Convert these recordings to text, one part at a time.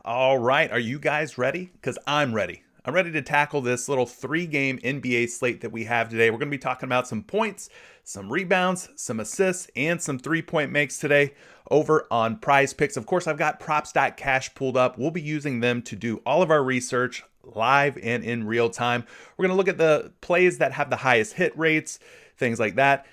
All right, are you guys ready? Because I'm ready. I'm ready to tackle this little 3-game NBA slate that we have today. We're going to be talking about some points, some rebounds, some assists, and some three-point makes today over on PrizePicks. Of course, I've got props.cash pulled up. We'll be using them to do all of our research live and in real time. We're going to look at the plays that have the highest hit rates, things like that.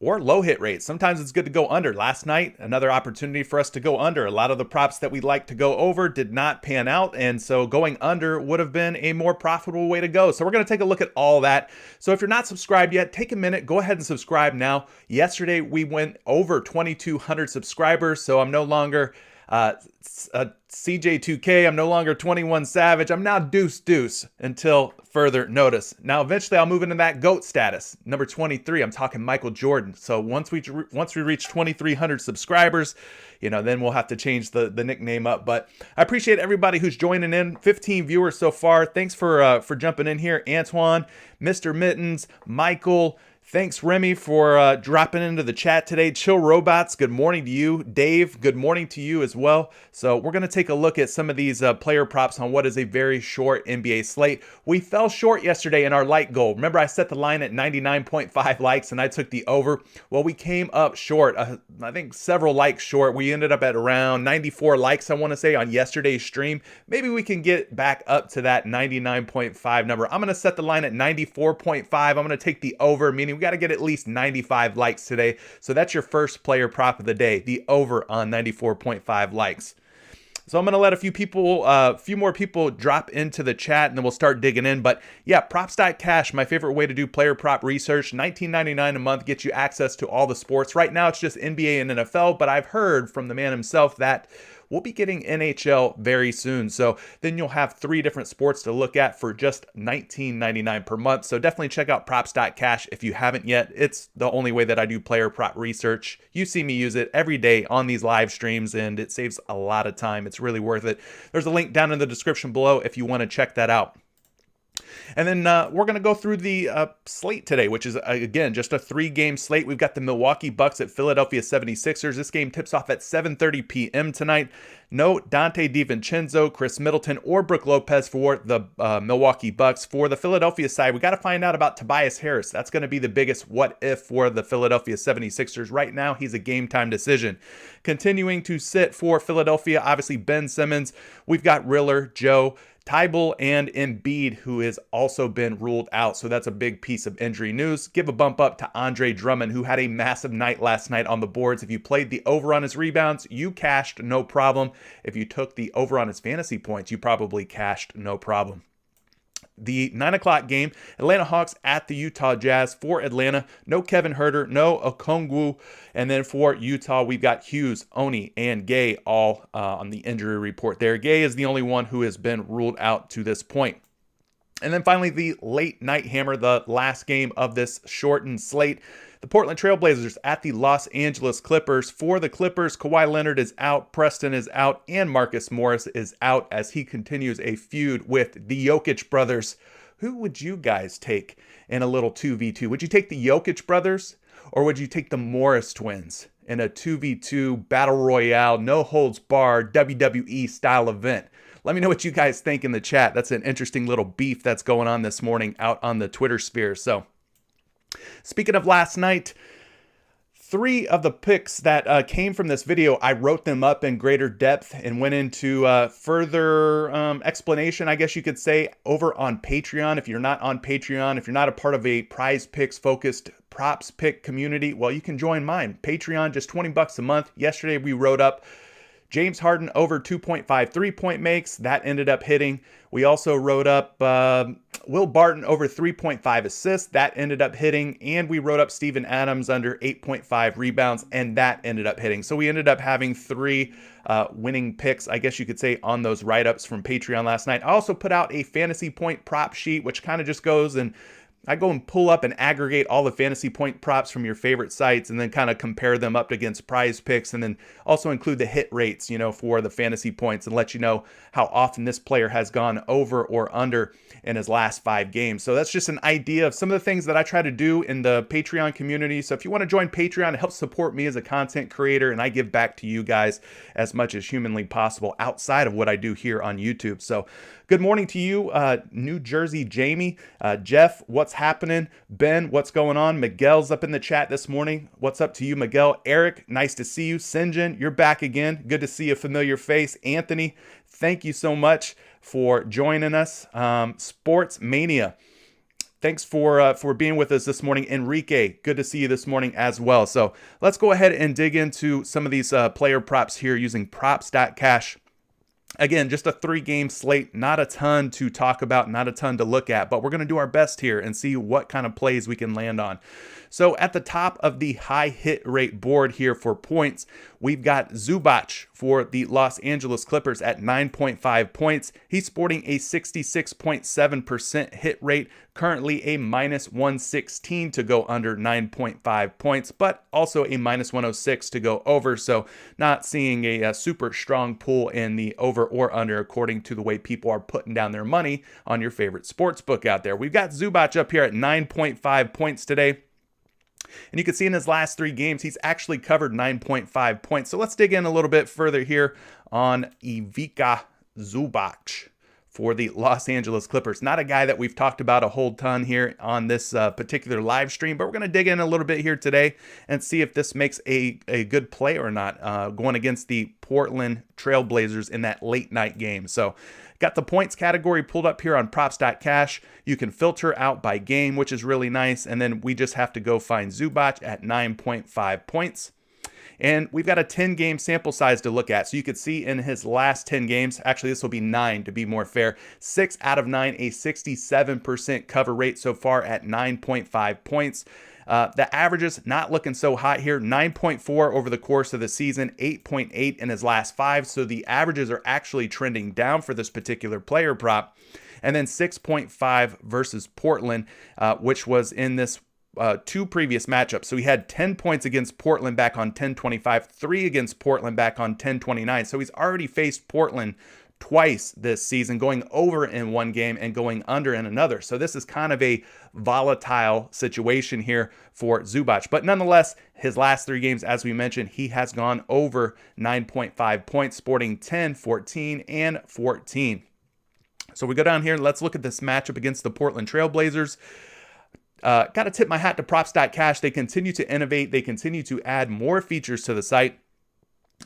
Or low hit rates. Sometimes it's good to go under. Last night, another opportunity for us to go under. A lot of the props that we like to go over did not pan out, and so going under would have been a more profitable way to go. So we're going to take a look at all that. So if you're not subscribed yet, take a minute, go ahead and subscribe now. Yesterday, we went over 2,200 subscribers, so I'm no longer CJ2K. I'm no longer 21 Savage. I'm now Deuce Deuce until further notice. Now, eventually, I'll move into that GOAT status. Number 23, I'm talking Michael Jordan. So once we reach 2,300 subscribers, then we'll have to change the nickname up. But I appreciate everybody who's joining in. 15 viewers so far. Thanks for jumping in here. Antoine, Mr. Mittens, Michael. Thanks, Remy, for dropping into the chat today. Chill Robots, good morning to you. Dave, good morning to you as well. So we're going to take a look at some of these player props on what is a very short NBA slate. We fell short yesterday in our like goal. Remember, I set the line at 99.5 likes, and I took the over. Well, we came up short, I think several likes short. We ended up at around 94 likes, I want to say, on yesterday's stream. Maybe we can get back up to that 99.5 number. I'm going to set the line at 94.5. I'm going to take the over, meaning we got to get at least 95 likes today. So that's your first player prop of the day, the over on 94.5 likes. So I'm going to let a few more people drop into the chat, and then we'll start digging in. But yeah, props.cash, my favorite way to do player prop research. $19.99 a month gets you access to all the sports. Right now, it's just NBA and NFL, but I've heard from the man himself that we'll be getting NHL very soon. So then you'll have 3 different sports to look at for just $19.99 per month. So definitely check out props.cash if you haven't yet. It's the only way that I do player prop research. You see me use it every day on these live streams, and it saves a lot of time. It's really worth it. There's a link down in the description below if you want to check that out. And then we're going to go through the slate today, which is, again, just a 3-game slate. We've got the Milwaukee Bucks at Philadelphia 76ers. This game tips off at 7:30 p.m. tonight. No Dante DiVincenzo, Chris Middleton, or Brook Lopez for the Milwaukee Bucks. For the Philadelphia side, we got to find out about Tobias Harris. That's going to be the biggest what-if for the Philadelphia 76ers. Right now, he's a game-time decision. Continuing to sit for Philadelphia, obviously Ben Simmons. We've got Riller, Joe, Tybal, and Embiid, who has also been ruled out. So that's a big piece of injury news. Give a bump up to Andre Drummond, who had a massive night last night on the boards. If you played the over on his rebounds, you cashed no problem. If you took the over on his fantasy points, you probably cashed no problem. The 9 o'clock game, Atlanta Hawks at the Utah Jazz. For Atlanta, no Kevin Huerter, no Okongwu. And then for Utah, we've got Hughes, Oni, and Gay all on the injury report there. Gay is the only one who has been ruled out to this point. And then finally, the late night hammer, the last game of this shortened slate. The Portland Trailblazers at the Los Angeles Clippers. For the Clippers, Kawhi Leonard is out, Preston is out, and Marcus Morris is out as he continues a feud with the Jokic brothers. Who would you guys take in a little 2v2? Would you take the Jokic brothers, or would you take the Morris twins in a 2v2 battle royale, no holds barred, WWE style event? Let me know what you guys think in the chat. That's an interesting little beef that's going on this morning out on the Twitter sphere. So, speaking of last night, 3 of the picks that came from this video, I wrote them up in greater depth and went into further explanation, I guess you could say, over on Patreon. If you're not on Patreon, if you're not a part of a PrizePicks focused props pick community, well, you can join mine. Patreon, just $20 a month. Yesterday, we wrote up James Harden over 2.5 3-point makes. That ended up hitting. We also wrote up Will Barton over 3.5 assists. That ended up hitting. And we wrote up Steven Adams under 8.5 rebounds. And that ended up hitting. So we ended up having 3 winning picks, I guess you could say, on those write-ups from Patreon last night. I also put out a fantasy point prop sheet, which kind of just goes and I go and pull up and aggregate all the fantasy point props from your favorite sites and then kind of compare them up against PrizePicks, and then also include the hit rates, for the fantasy points, and let you know how often this player has gone over or under in his last 5 games. So that's just an idea of some of the things that I try to do in the Patreon community. So if you want to join Patreon, it helps support me as a content creator, and I give back to you guys as much as humanly possible outside of what I do here on YouTube. So good morning to you, New Jersey Jamie, Jeff, what's happening? Ben, what's going on? Miguel's up in the chat this morning. What's up to you, Miguel? Eric, nice to see you. Sinjin, you're back again. Good to see a familiar face. Anthony, thank you so much for joining us. Sports Mania, thanks for being with us this morning. Enrique, good to see you this morning as well. So let's go ahead and dig into some of these player props here using props.cash. Again, just a 3-game slate, not a ton to talk about, not a ton to look at, but we're going to do our best here and see what kind of plays we can land on. So at the top of the high hit rate board here for points, we've got Zubac for the Los Angeles Clippers at 9.5 points. He's sporting a 66.7% hit rate, currently a -116 to go under 9.5 points, but also a -106 to go over. So not seeing a super strong pull in the over or under according to the way people are putting down their money on your favorite sports book out there. We've got Zubac up here at 9.5 points today. And you can see in his last 3 games, he's actually covered 9.5 points. So let's dig in a little bit further here on Ivica Zubac for the Los Angeles Clippers. Not a guy that we've talked about a whole ton here on this particular live stream, but we're going to dig in a little bit here today and see if this makes a good play or not, going against the Portland Trailblazers in that late night game. So got the points category pulled up here on props.cash. You can filter out by game, which is really nice. And then we just have to go find Zubac at 9.5 points. And we've got a 10-game sample size to look at. So you could see in his last 10 games, actually this will be 9 to be more fair, 6 out of 9, a 67% cover rate so far at 9.5 points. The averages not looking so hot here, 9.4 over the course of the season, 8.8 in his last 5. So the averages are actually trending down for this particular player prop. And then 6.5 versus Portland, which was in this 2 previous matchups. So he had 10 points against Portland back on 10/25, 3 against Portland back on 10/29. So he's already faced Portland twice this season, going over in one game and going under in another. So this is kind of a volatile situation here for Zubac. But nonetheless, his last 3 games, as we mentioned, he has gone over 9.5 points, sporting 10, 14, and 14. So we go down here. Let's look at this matchup against the Portland Trailblazers. Got to tip my hat to props.cash. They continue to innovate. They continue to add more features to the site,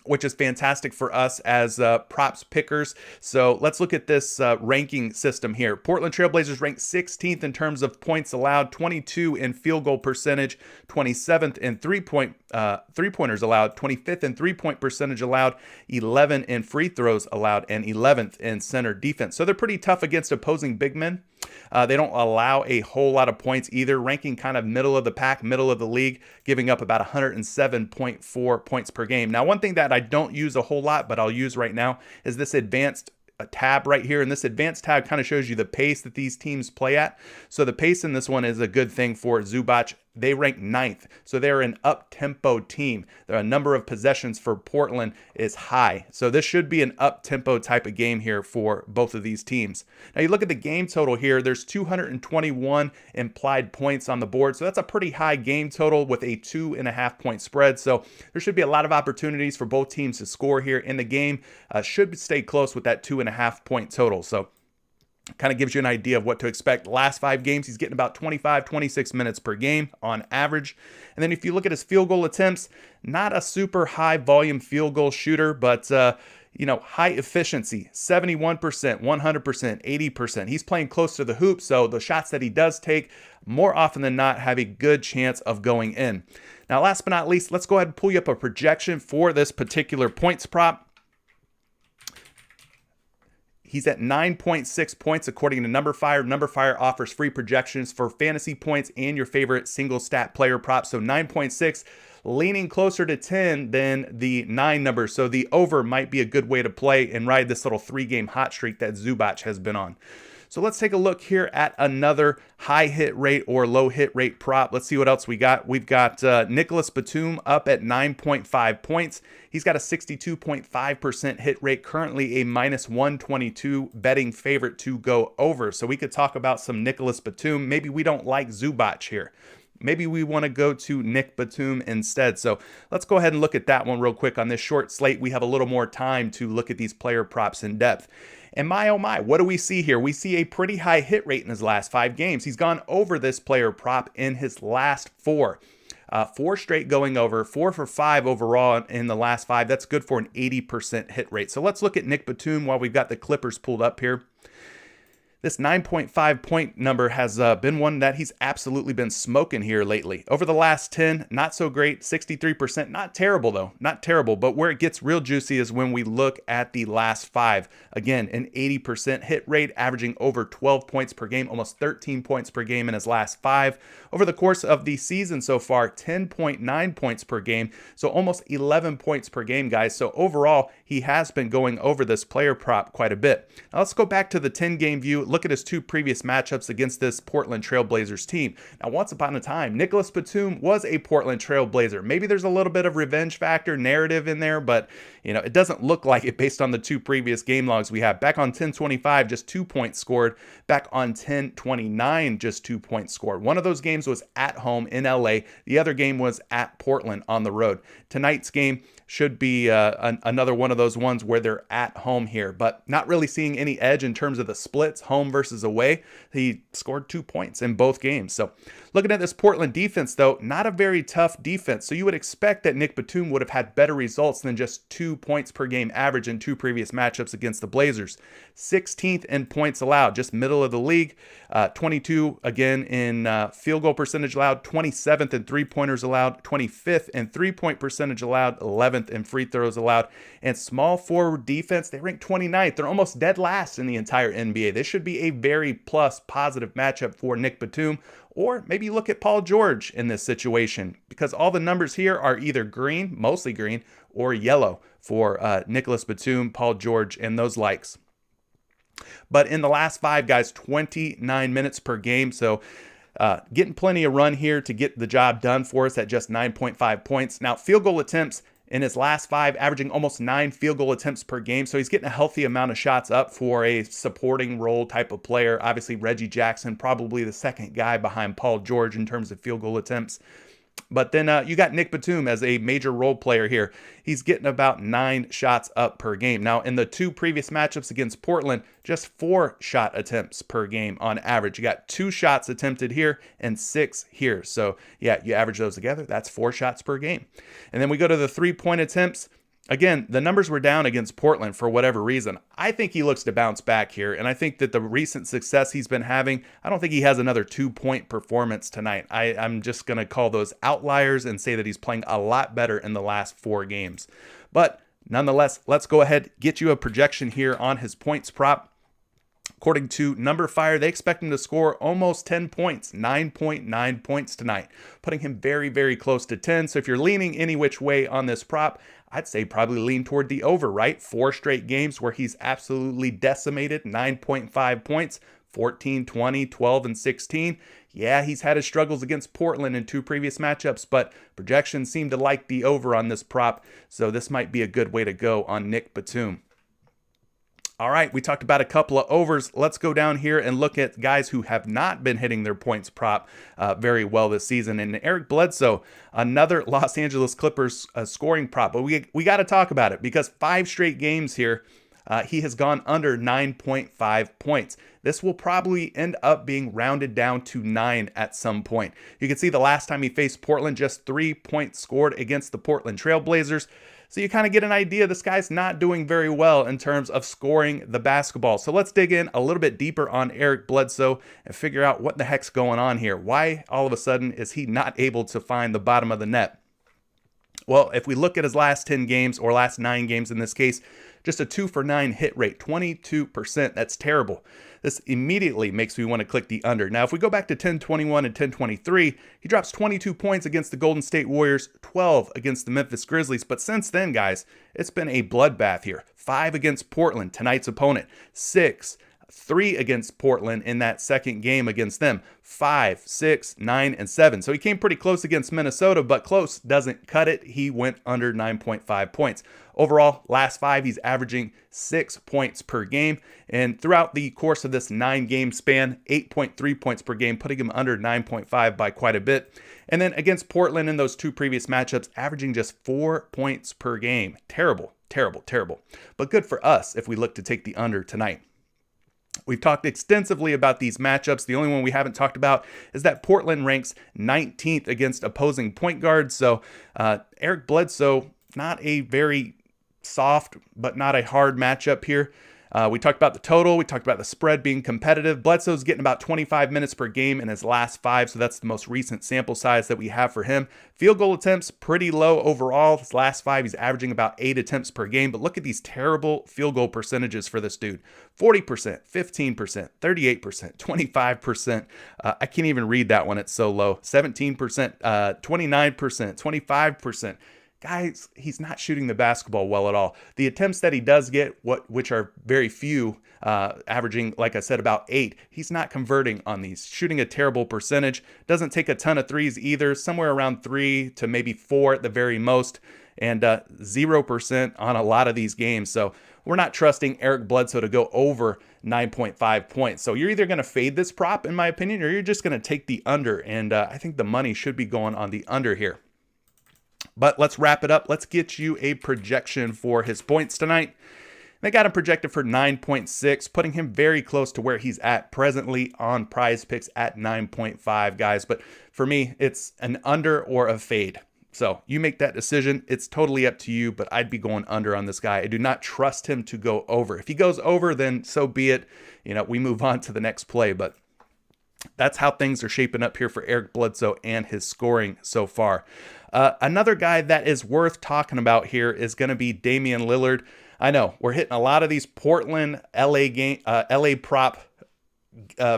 which is fantastic for us as props pickers. So let's look at this ranking system here. Portland Trailblazers ranked 16th in terms of points allowed, 22 in field goal percentage, 27th in three-pointers allowed, 25th in three-point percentage allowed, 11 in free throws allowed, and 11th in center defense. So they're pretty tough against opposing big men. They don't allow a whole lot of points either, ranking kind of middle of the pack, middle of the league, giving up about 107.4 points per game. Now, one thing that I don't use a whole lot, but I'll use right now, is this advanced tab right here. And this advanced tab kind of shows you the pace that these teams play at. So the pace in this one is a good thing for Zubac. They rank 9th. So they're an up-tempo team. The number of possessions for Portland is high. So this should be an up-tempo type of game here for both of these teams. Now you look at the game total here. There's 221 implied points on the board. So that's a pretty high game total with a 2.5 point spread. So there should be a lot of opportunities for both teams to score here in the game. Should stay close with that 2.5 point total. So kind of gives you an idea of what to expect. Last 5 games, he's getting about 25, 26 minutes per game on average. And then if you look at his field goal attempts, not a super high volume field goal shooter, but high efficiency, 71%, 100%, 80%. He's playing close to the hoop, so the shots that he does take, more often than not, have a good chance of going in. Now, last but not least, let's go ahead and pull you up a projection for this particular points prop. He's at 9.6 points according to Numberfire. Numberfire offers free projections for fantasy points and your favorite single stat player props. So 9.6, leaning closer to 10 than the 9 number. So the over might be a good way to play and ride this little 3-game hot streak that Zubac has been on. So let's take a look here at another high hit rate or low hit rate prop. Let's see what else we got. We've got Nicholas Batum up at 9.5 points. He's got a 62.5% hit rate, currently a minus 122 betting favorite to go over. So we could talk about some Nicholas Batum. Maybe we don't like Zubac here. Maybe we want to go to Nick Batum instead. So let's go ahead and look at that one real quick. On this short slate, we have a little more time to look at these player props in depth. And my, oh my, what do we see here? We see a pretty high hit rate in his last 5 games. He's gone over this player prop in his last 4. 4 straight going over, 4 for 5 overall in the last 5. That's good for an 80% hit rate. So let's look at Nick Batum while we've got the Clippers pulled up here. This 9.5 point number has been one that he's absolutely been smoking here lately. Over the last 10, not so great, 63%. Not terrible though, not terrible. But where it gets real juicy is when we look at the last 5. Again, an 80% hit rate, averaging over 12 points per game, almost 13 points per game in his last 5. Over the course of the season so far, 10.9 points per game, so almost 11 points per game, guys. So overall, he has been going over this player prop quite a bit. Now let's go back to the 10-game view. Look at his 2 previous matchups against this Portland Trail Blazers team. Now, once upon a time, Nicholas Batum was a Portland Trail Blazer. Maybe there's a little bit of revenge factor narrative in there, but it doesn't look like it based on the 2 previous game logs we have. Back on 10-25, just 2 points scored. Back on 10-29, just 2 points scored. One of those games was at home in LA. The other game was at Portland on the road. Tonight's game should be another one of those ones where they're at home here, but not really seeing any edge in terms of the splits, home versus away. He scored 2 points in both games. So looking at this Portland defense, though, not a very tough defense. So you would expect that Nick Batum would have had better results than just 2 points per game average in 2 previous matchups against the Blazers. 16th in points allowed, just middle of the league. 22 again in field goal percentage allowed, 27th in 3-pointers allowed, 25th in 3-point percentage allowed, 11th in free throws allowed. And small forward defense, they rank 29th. They're almost dead last in the entire NBA. This should be a very positive matchup for Nick Batum. Or maybe look at Paul George in this situation, because all the numbers here are either green, mostly green, or yellow for Nicholas Batum, Paul George, and those likes. But in the last 5, guys, 29 minutes per game. So getting plenty of run here to get the job done for us at just 9.5 points. Now, field goal attempts in his last 5, averaging almost 9 field goal attempts per game. So he's getting a healthy amount of shots up for a supporting role type of player. Obviously, Reggie Jackson, probably the second guy behind Paul George in terms of field goal attempts. But then you got Nick Batum as a major role player here. He's getting about 9 shots up per game. Now, in the 2 previous matchups against Portland, just 4 shot attempts per game on average. You got 2 shots attempted here and 6 here. So, yeah, you average those together, that's 4 shots per game. And then we go to the 3-point attempts. Again, the numbers were down against Portland for whatever reason. I think he looks to bounce back here, and I think that the recent success he's been having, I don't think he has another 2-point performance tonight. I'm just going to call those outliers and say that he's playing a lot better in the last 4 games. But nonetheless, let's go ahead, get you a projection here on his points prop. According to Number Fire, they expect him to score almost 10 points, 9.9 points tonight, putting him very close to 10. So if you're leaning any which way on this prop, I'd say probably lean toward the over, right? 4 straight games where he's absolutely decimated, 9.5 points, 14, 20, 12, and 16. Yeah, he's had his struggles against Portland in 2 previous matchups, but projections seem to like the over on this prop, so this might be a good way to go on Nick Batum. All right, we talked about a couple of overs. Let's go down here and look at guys who have not been hitting their points prop very well this season. And Eric Bledsoe, another Los Angeles Clippers scoring prop. But we got to talk about it because 5 straight games here, he has gone under 9.5 points. This will probably end up being rounded down to 9 at some point. You can see the last time he faced Portland, just 3 points scored against the Portland Trail Blazers. So you kind of get an idea this guy's not doing very well in terms of scoring the basketball. So let's dig in a little bit deeper on Eric Bledsoe and figure out what the heck's going on here. Why all of a sudden is he not able to find the bottom of the net? Well, if we look at his last 10 games, or last 9 games in this case, just a 2 for 9 hit rate, 22%. That's terrible. This immediately makes me want to click the under. Now, if we go back to 10-21 and 10-23, he drops 22 points against the Golden State Warriors, 12 against the Memphis Grizzlies. But since then, guys, it's been a bloodbath here. 5 against Portland, tonight's opponent, 6 3 against Portland in that second game against them, 5, 6, 9, and 7. So he came pretty close against Minnesota, but close doesn't cut it. He went under 9.5 points. Overall, last 5, he's averaging 6 points per game. And throughout the course of this 9-game span, 8.3 points per game, putting him under 9.5 by quite a bit. And then against Portland in those 2 previous matchups, averaging just 4 points per game. Terrible, terrible, terrible. But good for us if we look to take the under tonight. We've talked extensively about these matchups. The only one we haven't talked about is that Portland ranks 19th against opposing point guards. So Eric Bledsoe, not a very soft, but not a hard matchup here. We talked about the total. We talked about the spread being competitive. Bledsoe's getting about 25 minutes per game in his last 5, so that's the most recent sample size that we have for him. Field goal attempts, pretty low overall. His last 5, he's averaging about 8 attempts per game, but look at these terrible field goal percentages for this dude. 40%, 15%, 38%, 25%. I can't even read that one. It's so low. 17%, 29%, 25%. Guys, he's not shooting the basketball well at all. The attempts that he does get, which are very few, averaging, like I said, about 8, he's not converting on these. Shooting a terrible percentage. Doesn't take a ton of threes either, somewhere around 3 to maybe 4 at the very most, and 0% on a lot of these games. So we're not trusting Eric Bledsoe to go over 9.5 points. So you're either going to fade this prop, in my opinion, or you're just going to take the under, and I think the money should be going on the under here. But let's wrap it up. Let's get you a projection for his points tonight. They got him projected for 9.6, putting him very close to where he's at presently on PrizePicks at 9.5, guys. But for me, it's an under or a fade. So you make that decision. It's totally up to you, but I'd be going under on this guy. I do not trust him to go over. If he goes over, then so be it. We move on to the next play, but that's how things are shaping up here for Eric Bledsoe and his scoring so far. Another guy that is worth talking about here is going to be Damian Lillard. I know we're hitting a lot of these Portland, LA prop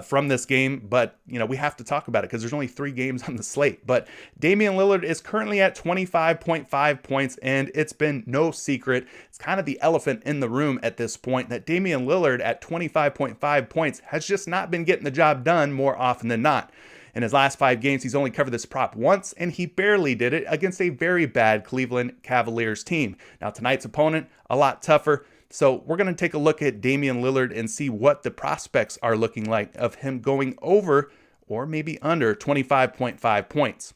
from this game, but we have to talk about it because there's only 3 games on the slate. But Damian Lillard is currently at 25.5 points, and it's been no secret. It's kind of the elephant in the room at this point that Damian Lillard at 25.5 points has just not been getting the job done more often than not. In his last 5 games, he's only covered this prop once, and he barely did it against a very bad Cleveland Cavaliers team. Now, tonight's opponent, a lot tougher. So we're going to take a look at Damian Lillard and see what the prospects are looking like of him going over or maybe under 25.5 points.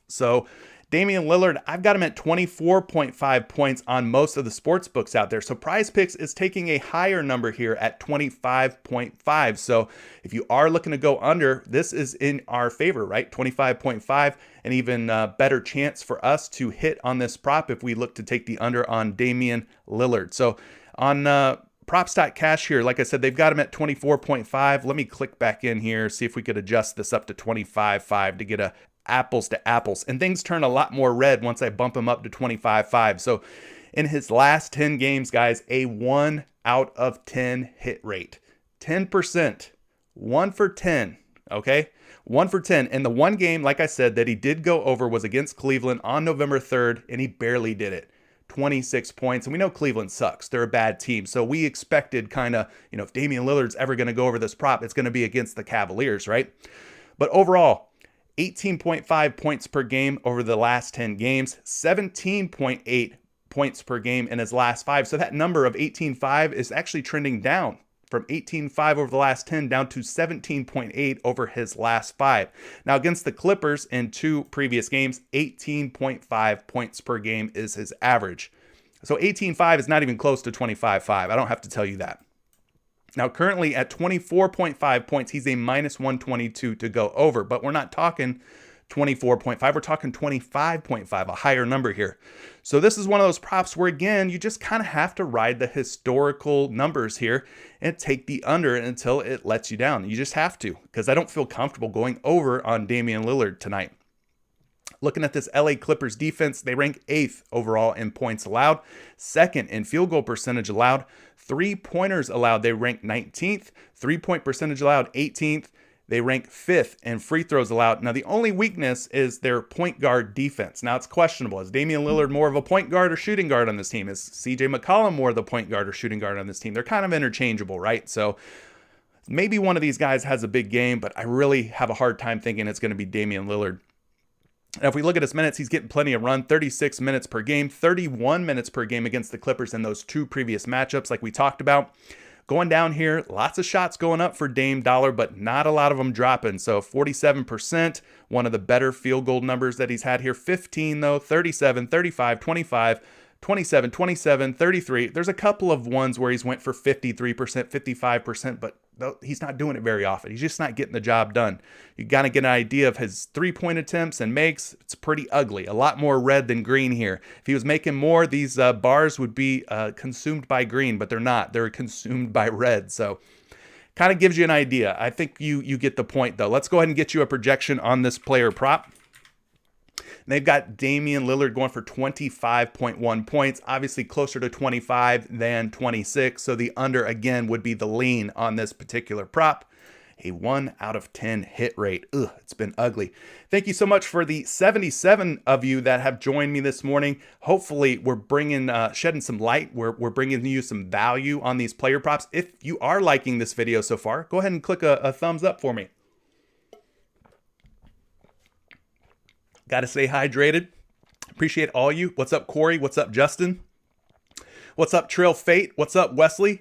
So Damian Lillard, I've got him at 24.5 points on most of the sports books out there. So PrizePicks is taking a higher number here at 25.5. So if you are looking to go under, this is in our favor, right? 25.5, an even better chance for us to hit on this prop if we look to take the under on Damian Lillard. So on props.cash here, like I said, they've got him at 24.5. Let me click back in here, see if we could adjust this up to 25.5 to get a apples to apples, and things turn a lot more red once I bump him up to 25.5. So in his last 10 games, guys, a 1 out of 10 hit rate, 10%, 1 for 10. Okay, 1 for 10. And the one game, like I said, that he did go over was against Cleveland on November 3rd, and he barely did it. 26 points. And we know Cleveland sucks. They're a bad team. So we expected kind of, if Damian Lillard's ever going to go over this prop, it's going to be against the Cavaliers, right? But overall, 18.5 points per game over the last 10 games, 17.8 points per game in his last 5. So that number of 18.5 is actually trending down from 18.5 over the last 10 down to 17.8 over his last 5. Now against the Clippers in 2 previous games, 18.5 points per game is his average. So 18.5 is not even close to 25.5. I don't have to tell you that. Now, currently at 24.5 points, he's a minus 122 to go over, but we're not talking 24.5. We're talking 25.5, a higher number here. So this is one of those props where, again, you just kind of have to ride the historical numbers here and take the under until it lets you down. You just have to, because I don't feel comfortable going over on Damian Lillard tonight. Looking at this LA Clippers defense, they rank 8th overall in points allowed, 2nd in field goal percentage allowed, 3-pointers allowed, they rank 19th, 3-point percentage allowed, 18th. They rank 5th in free throws allowed. Now, the only weakness is their point guard defense. Now, it's questionable. Is Damian Lillard more of a point guard or shooting guard on this team? Is CJ McCollum more of the point guard or shooting guard on this team? They're kind of interchangeable, right? So maybe one of these guys has a big game, but I really have a hard time thinking it's going to be Damian Lillard. Now, if we look at his minutes, he's getting plenty of run, 36 minutes per game, 31 minutes per game against the Clippers in those 2 previous matchups like we talked about. Going down here, lots of shots going up for Dame Dollar, but not a lot of them dropping. So 47%, one of the better field goal numbers that he's had here. 15 though, 37, 35, 25, 27, 27, 33. There's a couple of ones where he's went for 53%, 55%, but he's not doing it very often. He's just not getting the job done. You got to get an idea of his 3-point attempts and makes. It's pretty ugly. A lot more red than green here. If he was making more, these bars would be consumed by green, but they're not. They're consumed by red. So kind of gives you an idea. I think you get the point, though. Let's go ahead and get you a projection on this player prop. They've got Damian Lillard going for 25.1 points, obviously closer to 25 than 26. So the under, again, would be the lean on this particular prop. A 1 out of 10 hit rate. Ugh, it's been ugly. Thank you so much for the 77 of you that have joined me this morning. Hopefully, we're bringing, shedding some light. We're bringing you some value on these player props. If you are liking this video so far, go ahead and click a thumbs up for me. Got to stay hydrated. Appreciate all you. What's up, Corey? What's up, Justin? What's up, Trail Fate? What's up, Wesley?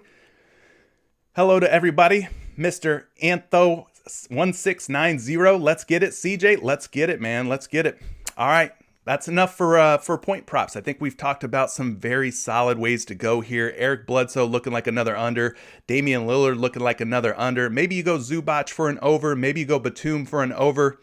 Hello to everybody. Mr. Antho1690. Let's get it, CJ. Let's get it, man. Let's get it. All right. That's enough for point props. I think we've talked about some very solid ways to go here. Eric Bledsoe looking like another under. Damian Lillard looking like another under. Maybe you go Zubac for an over. Maybe you go Batum for an over.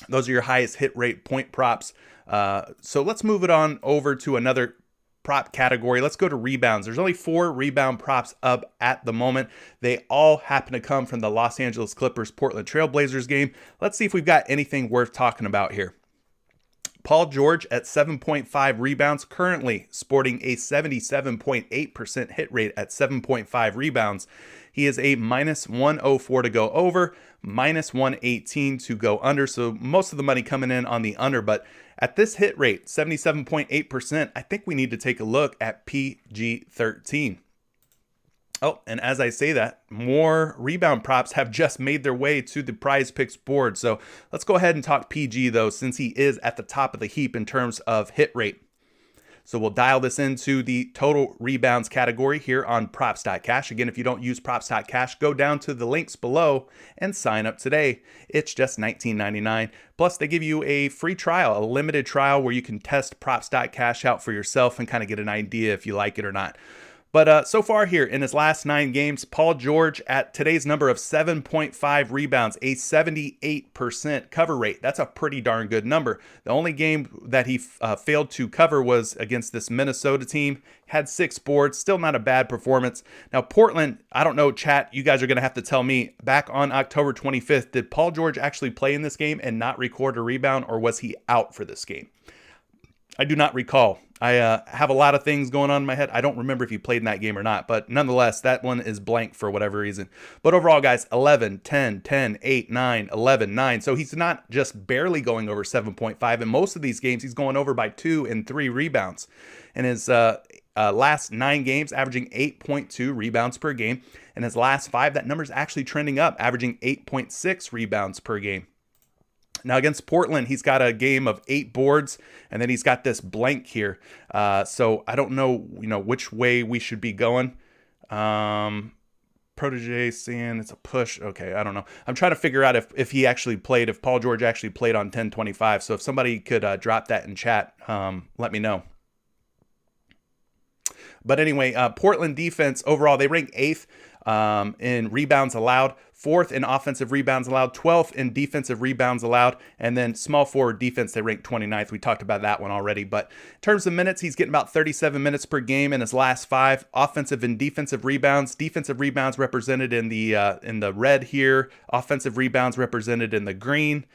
Those are your highest hit rate point props. So let's move it on over to another prop category. Let's go to rebounds. There's only 4 rebound props up at the moment. They all happen to come from the Los Angeles Clippers Portland Trail Blazers game. Let's see if we've got anything worth talking about here. Paul George at 7.5 rebounds, currently sporting a 77.8% hit rate at 7.5 rebounds. He is a minus 104 to go over, minus 118 to go under. So most of the money coming in on the under, but at this hit rate, 77.8%, I think we need to take a look at PG13. Oh, and as I say that, more rebound props have just made their way to the PrizePicks board. So let's go ahead and talk PG though, since he is at the top of the heap in terms of hit rate. So we'll dial this into the total rebounds category here on props.cash. Again, if you don't use props.cash, go down to the links below and sign up today. It's just $19.99. Plus, they give you a free trial, a limited trial where you can test props.cash out for yourself and kind of get an idea if you like it or not. But so far here in his last 9 games, Paul George at today's number of 7.5 rebounds, a 78% cover rate. That's a pretty darn good number. The only game that he failed to cover was against this Minnesota team. Had 6 boards, still not a bad performance. Now, Portland, I don't know, chat, you guys are going to have to tell me, back on October 25th, did Paul George actually play in this game and not record a rebound, or was he out for this game? I do not recall. I have a lot of things going on in my head. I don't remember if he played in that game or not, but nonetheless, that one is blank for whatever reason. But overall, guys, 11, 10, 10, 8, 9, 11, 9. So he's not just barely going over 7.5. In most of these games, he's going over by 2 and 3 rebounds. In his last 9 games, averaging 8.2 rebounds per game. In his last 5, that number's actually trending up, averaging 8.6 rebounds per game. Now against Portland, he's got a game of 8 boards, and then he's got this blank here. So I don't know, which way we should be going. Protege saying it's a push. Okay, I don't know. I'm trying to figure out if he actually played, if Paul George actually played on 10-25. So if somebody could drop that in chat, let me know. But anyway, Portland defense overall, they rank 8th in rebounds allowed, 4th in offensive rebounds allowed, 12th in defensive rebounds allowed, and then small forward defense, they rank 29th. We talked about that one already. But in terms of minutes, he's getting about 37 minutes per game in his last 5. Offensive and defensive rebounds represented in the red here. Offensive rebounds represented in the green.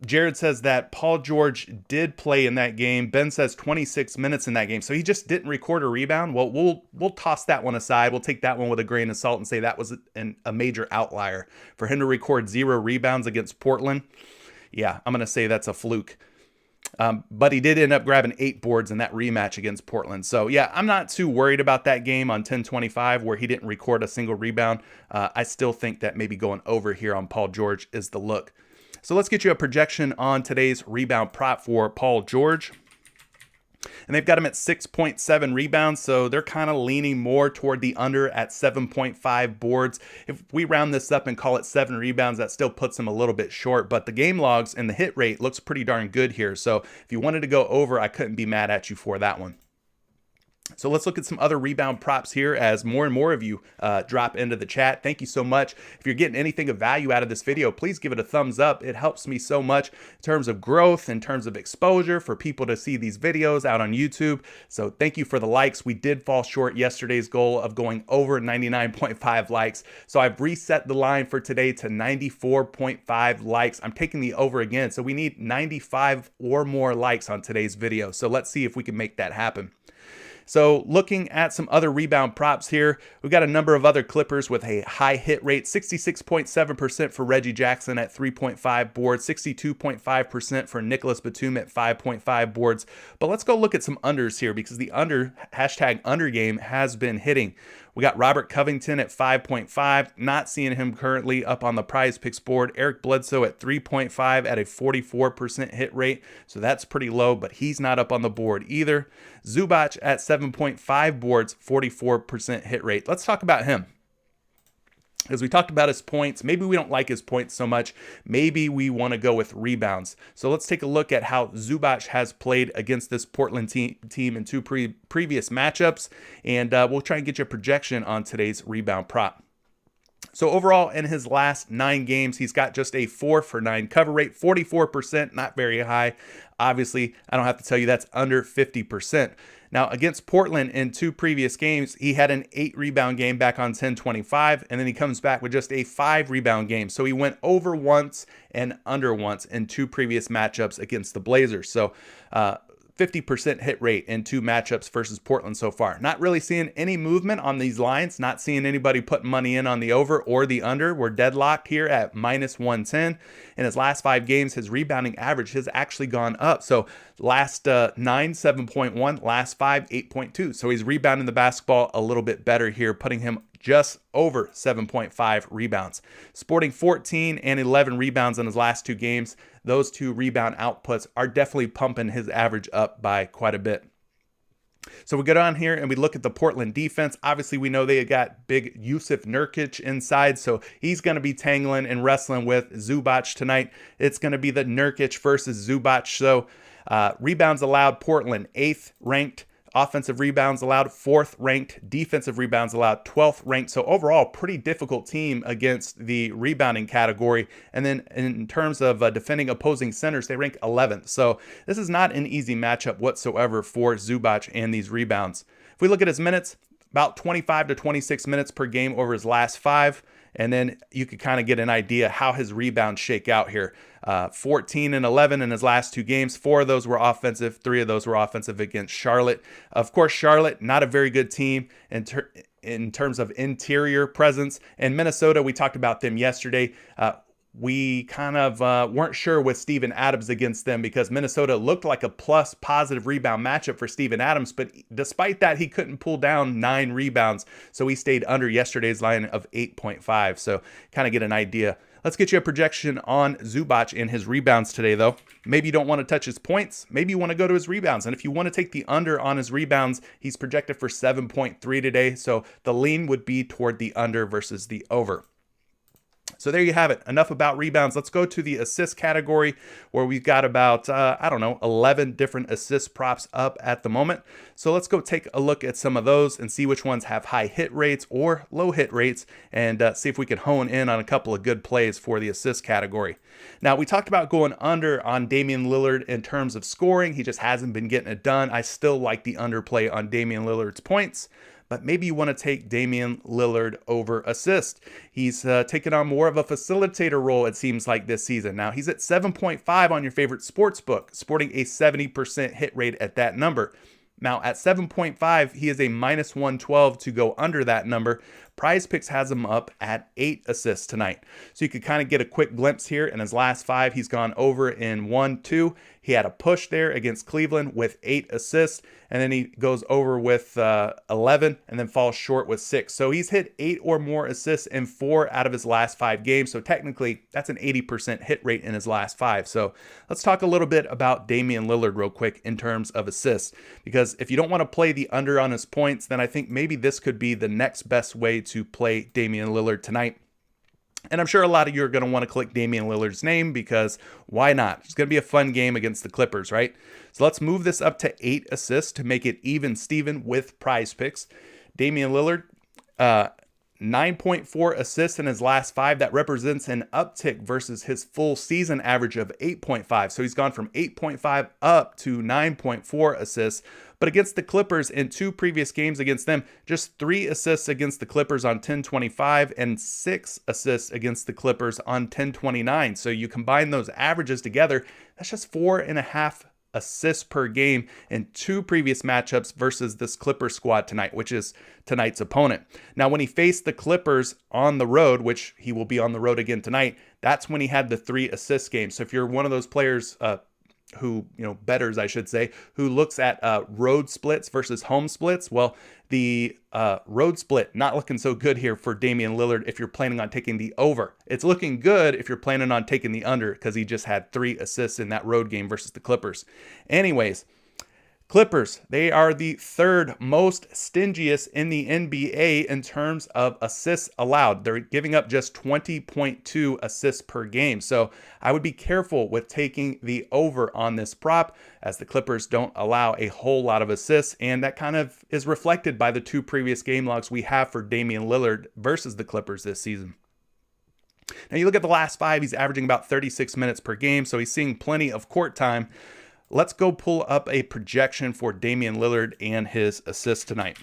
Jared says that Paul George did play in that game. Ben says 26 minutes in that game. So he just didn't record a rebound. Well, we'll toss that one aside. We'll take that one with a grain of salt and say that was a major outlier. For him to record 0 rebounds against Portland, yeah, I'm going to say that's a fluke. But he did end up grabbing 8 boards in that rematch against Portland. So yeah, I'm not too worried about that game on 10-25 where he didn't record a single rebound. I still think that maybe going over here on Paul George is the look. So let's get you a projection on today's rebound prop for Paul George. And they've got him at 6.7 rebounds, so they're kind of leaning more toward the under at 7.5 boards. If we round this up and call it 7 rebounds, that still puts him a little bit short, but the game logs and the hit rate looks pretty darn good here. So if you wanted to go over, I couldn't be mad at you for that one. So let's look at some other rebound props here as more and more of you drop into the chat. Thank you so much. If you're getting anything of value out of this video, please give it a thumbs up. It helps me so much in terms of growth, in terms of exposure for people to see these videos out on YouTube. So thank you for the likes. We did fall short yesterday's goal of going over 99.5 likes. So I've reset the line for today to 94.5 likes. I'm taking the over again. So we need 95 or more likes on today's video. So let's see if we can make that happen. So looking at some other rebound props here, we've got a number of other Clippers with a high hit rate, 66.7% for Reggie Jackson at 3.5 boards, 62.5% for Nicholas Batum at 5.5 boards. But let's go look at some unders here because the under game has been hitting. We got Robert Covington at 5.5, not seeing him currently up on the PrizePicks board. Eric Bledsoe at 3.5 at a 44% hit rate, so that's pretty low, but he's not up on the board either. Zubac at 7.5 boards, 44% hit rate. Let's talk about him. As we talked about his points, maybe we don't like his points so much. Maybe we want to go with rebounds. So let's take a look at how Zubac has played against this Portland team in 2 previous matchups. And we'll try and get you a projection on today's rebound prop. So overall, in his last 9 games, he's got just a 4 for 9 cover rate, 44%, not very high. Obviously, I don't have to tell you that's under 50%. Now, against Portland in 2 previous games, he had an 8 rebound game back on 10-25, and then he comes back with just a 5 rebound game. So he went over once and under once in 2 previous matchups against the Blazers. So 50% hit rate in 2 matchups versus Portland so far. Not really seeing any movement on these lines, not seeing anybody putting money in on the over or the under. We're deadlocked here at -110. In his last 5 games, his rebounding average has actually gone up. So last 9, 7.1, last 5, 8.2. So he's rebounding the basketball a little bit better here, putting him just over 7.5 rebounds. Sporting 14 and 11 rebounds in his last 2 games. Those 2 rebound outputs are definitely pumping his average up by quite a bit. So we go down here and we look at the Portland defense. Obviously, we know they got big Yusuf Nurkic inside, so he's going to be tangling and wrestling with Zubac tonight. It's going to be the Nurkic versus Zubac. So rebounds allowed, Portland 8th ranked. Offensive rebounds allowed, 4th ranked. Defensive rebounds allowed, 12th ranked. So overall, pretty difficult team against the rebounding category. And then in terms of defending opposing centers, they rank 11th. So this is not an easy matchup whatsoever for Zubac and these rebounds. If we look at his minutes, about 25 to 26 minutes per game over his last 5. And then you could kind of get an idea how his rebounds shake out here. 14 and 11 in his last 2 games. 4 of those were offensive. 3 of those were offensive against Charlotte. Of course, Charlotte, not a very good team in terms of interior presence. And Minnesota, we talked about them yesterday. We kind of weren't sure with Steven Adams against them because Minnesota looked like a plus positive rebound matchup for Steven Adams. But despite that, he couldn't pull down 9 rebounds. So he stayed under yesterday's line of 8.5. So kind of get an idea. Let's get you a projection on Zubac and his rebounds today, though. Maybe you don't want to touch his points. Maybe you want to go to his rebounds. And if you want to take the under on his rebounds, he's projected for 7.3 today. So the lean would be toward the under versus the over. So there you have it. Enough about rebounds. Let's go to the assist category where we've got about, 11 different assist props up at the moment. So let's go take a look at some of those and see which ones have high hit rates or low hit rates and see if we can hone in on a couple of good plays for the assist category. Now, we talked about going under on Damian Lillard in terms of scoring. He just hasn't been getting it done. I still like the underplay on Damian Lillard's points. but maybe you want to take Damian Lillard over assist. He's taken on more of a facilitator role, it seems like, this season. Now, he's at 7.5 on your favorite sports book, sporting a 70% hit rate at that number. Now, at 7.5, he is a minus 112 to go under that number. PrizePicks has him up at 8 assists tonight. So you could kind of get a quick glimpse here. In his last 5, he's gone over in 1, 2. He had a push there against Cleveland with 8 assists, and then he goes over with 11 and then falls short with 6. So he's hit 8 or more assists in 4 out of his last 5 games. So technically, that's an 80% hit rate in his last 5. So let's talk a little bit about Damian Lillard real quick in terms of assists, because if you don't want to play the under on his points, then I think maybe this could be the next best way to play Damian Lillard tonight. And I'm sure a lot of you are going to want to click Damian Lillard's name, because why not? It's going to be a fun game against the Clippers, right? So let's move this up to 8 assists to make it even Steven with PrizePicks. Damian Lillard, 9.4 assists in his last 5. That represents an uptick versus his full season average of 8.5. So he's gone from 8.5 up to 9.4 assists. But against the Clippers in 2 previous games against them, just 3 assists against the Clippers on 10/25 and 6 assists against the Clippers on 10/29. So you combine those averages together, that's just 4.5 assists per game in 2 previous matchups versus this Clippers squad tonight, which is tonight's opponent. Now, when he faced the Clippers on the road, which he will be on the road again tonight, that's when he had the 3 assist games. So if you're one of those players bettors, I should say, who looks at road splits versus home splits, well, the road split not looking so good here for Damian Lillard if you're planning on taking the over. It's looking good if you're planning on taking the under, because he just had 3 assists in that road game versus the Clippers. Anyways, Clippers, they are the 3rd most stingiest in the NBA in terms of assists allowed. They're giving up just 20.2 assists per game. So I would be careful with taking the over on this prop, as the Clippers don't allow a whole lot of assists. And that kind of is reflected by the 2 previous game logs we have for Damian Lillard versus the Clippers this season. Now you look at the last 5, he's averaging about 36 minutes per game. So he's seeing plenty of court time. Let's go pull up a projection for Damian Lillard and his assists tonight.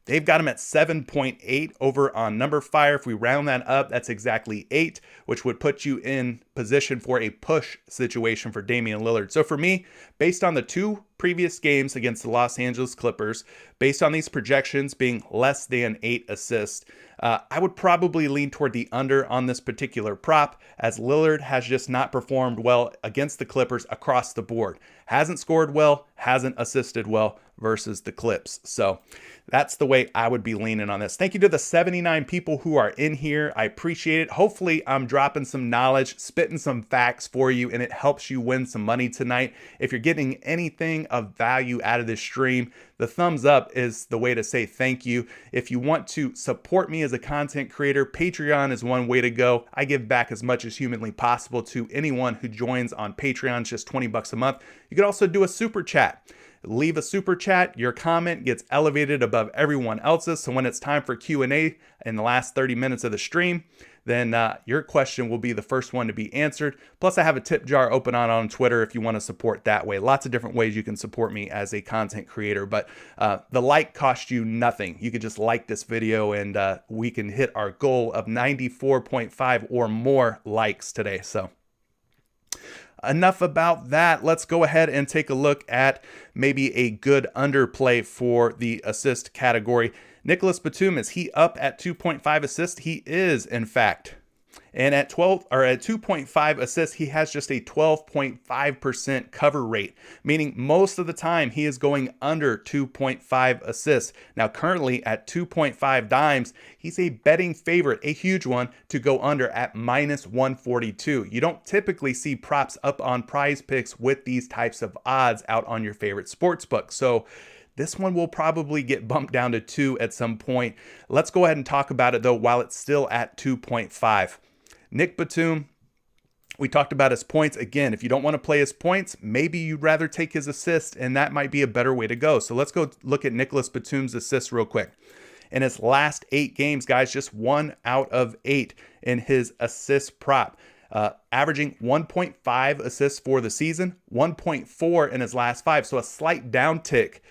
They've got him at 7.8 over on Number Fire. If we round that up, that's exactly 8, which would put you in position for a push situation for Damian Lillard. So for me, based on the 2 previous games against the Los Angeles Clippers, based on these projections being less than 8 assists, I would probably lean toward the under on this particular prop, as Lillard has just not performed well against the Clippers across the board. Hasn't scored well, hasn't assisted well versus the Clips. So that's the way I would be leaning on this. Thank you to the 79 people who are in here. I appreciate it. Hopefully I'm dropping some knowledge, spitting some facts for you, and it helps you win some money tonight. If you're getting anything of value out of this stream, the thumbs up is the way to say thank you. If you want to support me as a content creator, Patreon is one way to go. I give back as much as humanly possible to anyone who joins on Patreon. It's just $20 a month. You could also do a super chat. Leave a super chat, your comment gets elevated above everyone else's. So when it's time for Q&A in the last 30 minutes of the stream, then your question will be the first one to be answered. Plus, I have a tip jar open on Twitter if you want to support that way. Lots of different ways you can support me as a content creator, but the like costs you nothing. You could just like this video, and we can hit our goal of 94.5 or more likes today. So enough about that. Let's go ahead and take a look at maybe a good underplay for the assist category. Nicholas Batum, is he up at 2.5 assists? He is, in fact. And at 2.5 assists, he has just a 12.5% cover rate, meaning most of the time he is going under 2.5 assists. Now, currently at 2.5 dimes, he's a betting favorite, a huge one, to go under at minus 142. You don't typically see props up on PrizePicks with these types of odds out on your favorite sportsbook. So this one will probably get bumped down to 2 at some point. Let's go ahead and talk about it, though, while it's still at 2.5. Nick Batum, we talked about his points. Again, if you don't want to play his points, maybe you'd rather take his assist, and that might be a better way to go. So let's go look at Nicholas Batum's assists real quick. In his last 8 games, guys, just 1 out of 8 in his assist prop. Averaging 1.5 assists for the season, 1.4 in his last 5. So a slight downtick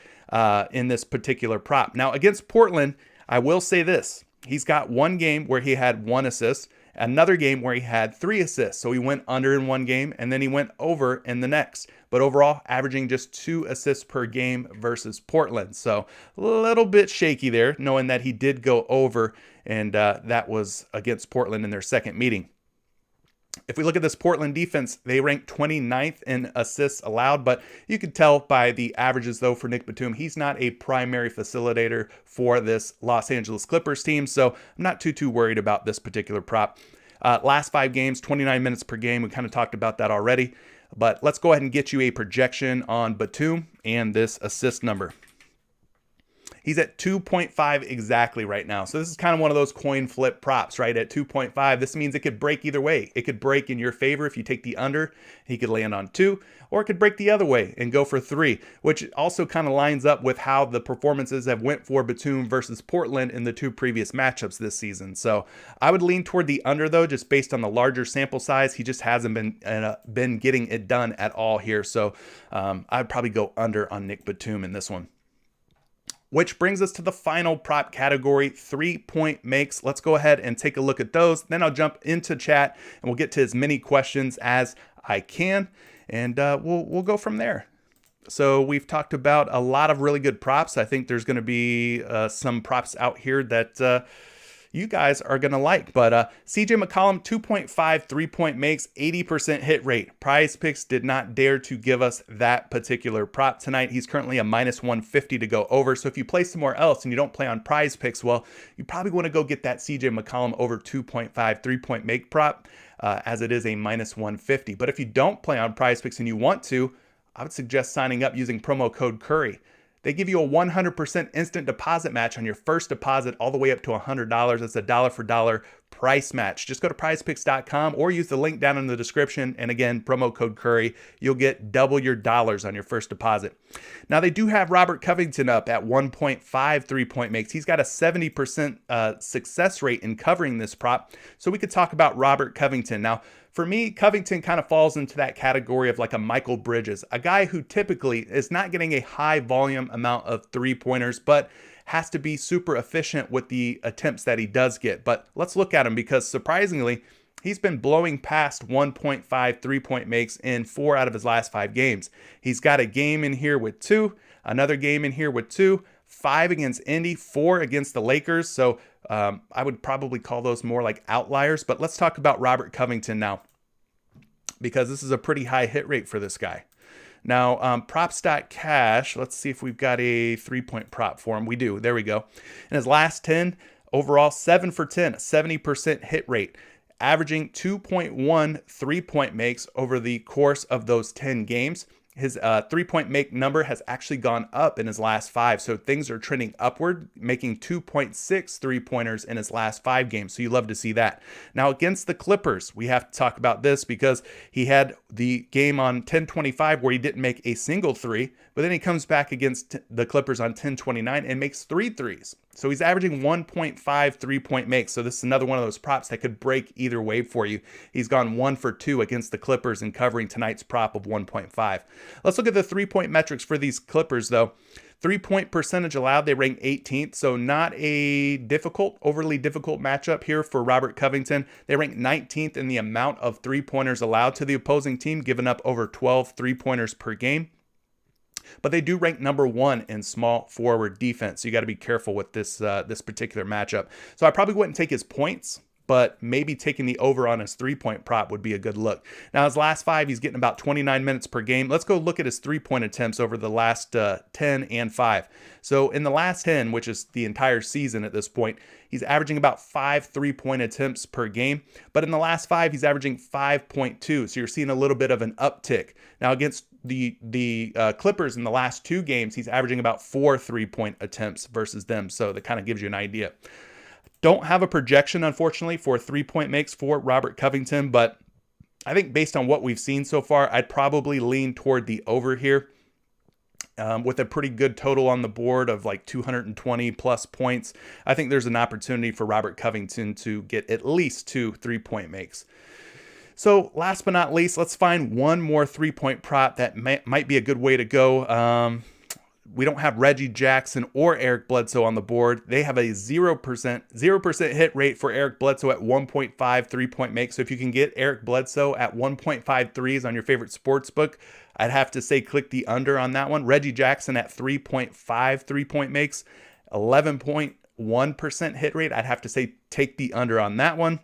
in this particular prop. Now, against Portland, I will say this. He's got one game where he had 1 assist, another game where he had 3 assists. So he went under in one game, and then he went over in the next. But overall, averaging just 2 assists per game versus Portland. So a little bit shaky there, knowing that he did go over, and that was against Portland in their second meeting. If we look at this Portland defense, they rank 29th in assists allowed, but you could tell by the averages, though, for Nick Batum, he's not a primary facilitator for this Los Angeles Clippers team, so I'm not too worried about this particular prop. Last 5 games, 29 minutes per game. We kind of talked about that already, but let's go ahead and get you a projection on Batum and this assist number. He's at 2.5 exactly right now. So this is kind of one of those coin flip props, right? At 2.5, this means it could break either way. It could break in your favor if you take the under. He could land on 2, or it could break the other way and go for 3, which also kind of lines up with how the performances have went for Batum versus Portland in the 2 previous matchups this season. So I would lean toward the under, though, just based on the larger sample size. He just hasn't been getting it done at all here. So I'd probably go under on Nick Batum in this one. Which brings us to the final prop category, 3-point makes. Let's go ahead and take a look at those. Then I'll jump into chat and we'll get to as many questions as I can, and we'll go from there. So we've talked about a lot of really good props. I think there's going to be some props out here that you guys are going to like. But CJ McCollum, 2.5 3-point makes, 80% hit rate. PrizePicks did not dare to give us that particular prop tonight. He's currently a -150 to go over. So if you play somewhere else and you don't play on PrizePicks, well, you probably want to go get that CJ McCollum over 2.5 3-point make prop, as it is a -150. But if you don't play on PrizePicks and you want to, I would suggest signing up using promo code Curry. They give you a 100% instant deposit match on your first deposit all the way up to $100. That's a dollar for dollar price match. Just go to prizepicks.com or use the link down in the description. And again, promo code Curry, you'll get double your dollars on your first deposit. Now, they do have Robert Covington up at 1.5 3-point makes. He's got a 70% success rate in covering this prop. So we could talk about Robert Covington. Now, for me, Covington kind of falls into that category of like a Michael Bridges, a guy who typically is not getting a high volume amount of 3-pointers, but has to be super efficient with the attempts that he does get. But let's look at him, because surprisingly, he's been blowing past 1.5 3-point makes in 4 out of his last 5 games. He's got a game in here with 2, another game in here with 2, 5 against Indy, 4 against the Lakers. So I would probably call those more like outliers. But let's talk about Robert Covington now, because this is a pretty high hit rate for this guy. Now, props.cash, let's see if we've got a 3-point prop for him. We do. There we go. In his last 10, overall 7 for 10, 70% hit rate, averaging 2.1 3-point makes over the course of those 10 games. His 3-point make number has actually gone up in his last 5. So things are trending upward, making 2.6 3-pointers in his last 5 games. So you love to see that. Now, against the Clippers, we have to talk about this, because he had the game on 10-25 where he didn't make a single 3, but then he comes back against the Clippers on 10-29 and makes 3 threes. So he's averaging 1.5 3-point makes. So this is another one of those props that could break either way for you. He's gone 1 for 2 against the Clippers in covering tonight's prop of 1.5. Let's look at the 3-point metrics for these Clippers, though. 3-point percentage allowed, they rank 18th, so not a overly difficult matchup here for Robert Covington. They rank 19th in the amount of 3-pointers allowed to the opposing team, giving up over 12 3-pointers per game. But they do rank number 1 in small forward defense. So you got to be careful with this particular matchup. So I probably wouldn't take his points, but maybe taking the over on his 3-point prop would be a good look. Now, his last 5, he's getting about 29 minutes per game. Let's go look at his 3-point attempts over the last 10 and 5. So in the last 10, which is the entire season at this point, he's averaging about 5 3-point attempts per game. But in the last 5, he's averaging 5.2. So you're seeing a little bit of an uptick. Now, against the Clippers in the last 2 games, he's averaging about 4 3-point attempts versus them. So that kind of gives you an idea. Don't have a projection, unfortunately, for 3-point makes for Robert Covington, but I think based on what we've seen so far, I'd probably lean toward the over here, with a pretty good total on the board of like 220 plus points. I think there's an opportunity for Robert Covington to get at least 2 3-point makes. So last but not least, let's find one more 3-point prop that might be a good way to go. we don't have Reggie Jackson or Eric Bledsoe on the board. They have a 0% hit rate for Eric Bledsoe at 1.5 3-point make. So if you can get Eric Bledsoe at 1.5 threes on your favorite sports book, I'd have to say click the under on that one. Reggie Jackson at 3.5 3-point makes, 11.1% hit rate. I'd have to say take the under on that one.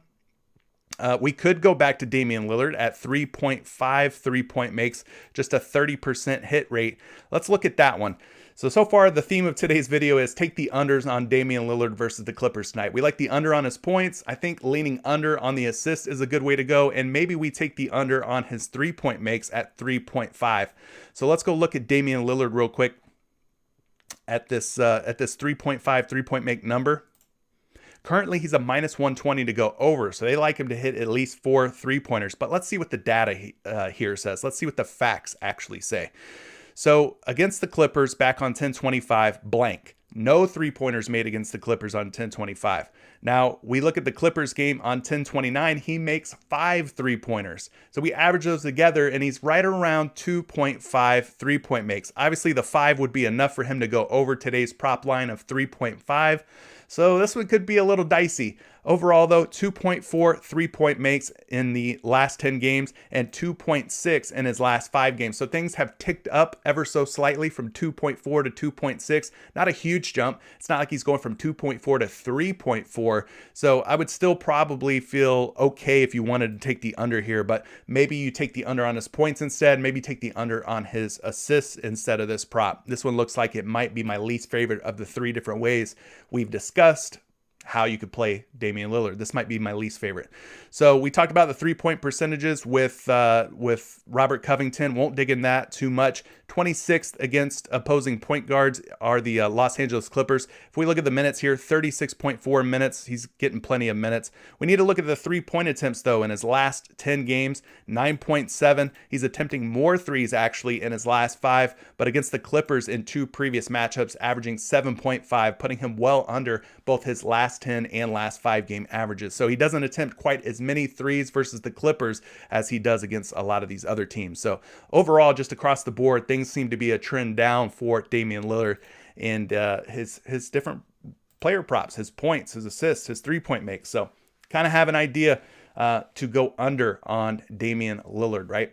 We could go back to Damian Lillard at 3.5 3-point makes, just a 30% hit rate. Let's look at that one. So far, the theme of today's video is take the unders on Damian Lillard versus the Clippers tonight. We like the under on his points. I think leaning under on the assist is a good way to go. And maybe we take the under on his 3-point makes at 3.5. So let's go look at Damian Lillard real quick at this 3.5 3-point make number. Currently, he's a minus 120 to go over, so they like him to hit at least 4 3-pointers. But let's see what the data here says. Let's see what the facts actually say. So against the Clippers back on 10/25, blank. No 3-pointers made against the Clippers on 10/25. Now, we look at the Clippers game on 10/29, he makes 5 3-pointers. So we average those together, and he's right around 2.5 3-point makes. Obviously, the 5 would be enough for him to go over today's prop line of 3.5. So this one could be a little dicey. Overall, though, 2.4 3-point makes in the last 10 games and 2.6 in his last 5 games. So things have ticked up ever so slightly from 2.4 to 2.6. Not a huge jump. It's not like he's going from 2.4 to 3.4. So I would still probably feel okay if you wanted to take the under here, but maybe you take the under on his points instead. Maybe take the under on his assists instead of this prop. This one looks like it might be my least favorite of the 3 different ways we've discussed how you could play Damian Lillard. This might be my least favorite. So we talked about the 3-point percentages with Robert Covington. Won't dig in that too much. 26th against opposing point guards are the Los Angeles Clippers. If we look at the minutes here, 36.4 minutes. He's getting plenty of minutes. We need to look at the 3-point attempts, though. In his last 10 games, 9.7. He's attempting more threes, actually, in his last 5. But against the Clippers in 2 previous matchups, averaging 7.5, putting him well under both his last 10 and last 5 game averages. So he doesn't attempt quite as many threes versus the Clippers as he does against a lot of these other teams. So overall, just across the board, things seem to be a trend down for Damian Lillard and his different player props, his points, his assists, his 3-point makes. So kind of have an idea to go under on Damian Lillard, right?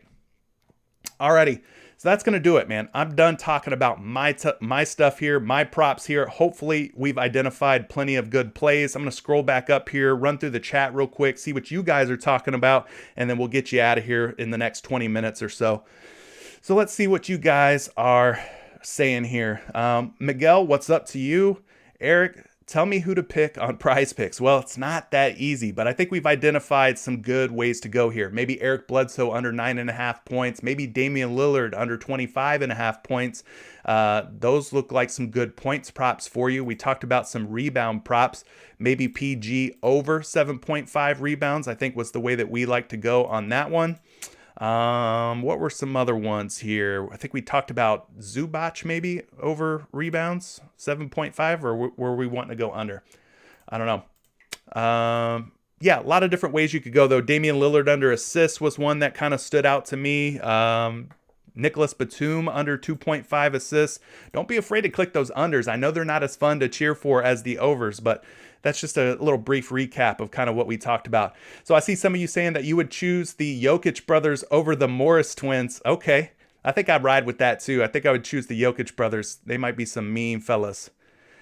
Alrighty. So that's going to do it, man. I'm done talking about my stuff here, my props here. Hopefully, we've identified plenty of good plays. I'm going to scroll back up here, run through the chat real quick, see what you guys are talking about, and then we'll get you out of here in the next 20 minutes or so. So let's see what you guys are saying here. Miguel, what's up to you? Eric, tell me who to pick on PrizePicks. Well, it's not that easy, but I think we've identified some good ways to go here. Maybe Eric Bledsoe under 9.5 points. Maybe Damian Lillard under 25.5 points. Those look like some good points props for you. We talked about some rebound props. Maybe PG over 7.5 rebounds, I think was the way that we like to go on that one. What were some other ones here? I think we talked about Zubac maybe over rebounds, 7.5, or were we wanting to go under? I don't know. Yeah, a lot of different ways you could go, though. Damian Lillard under assists was one that kind of stood out to me. Nicholas Batum under 2.5 assists. Don't be afraid to click those unders. I know they're not as fun to cheer for as the overs, but that's just a little brief recap of kind of what we talked about. So I see some of you saying that you would choose the Jokic brothers over the Morris twins. Okay, I think I'd ride with that too. I think I would choose the Jokic brothers. They might be some mean fellas.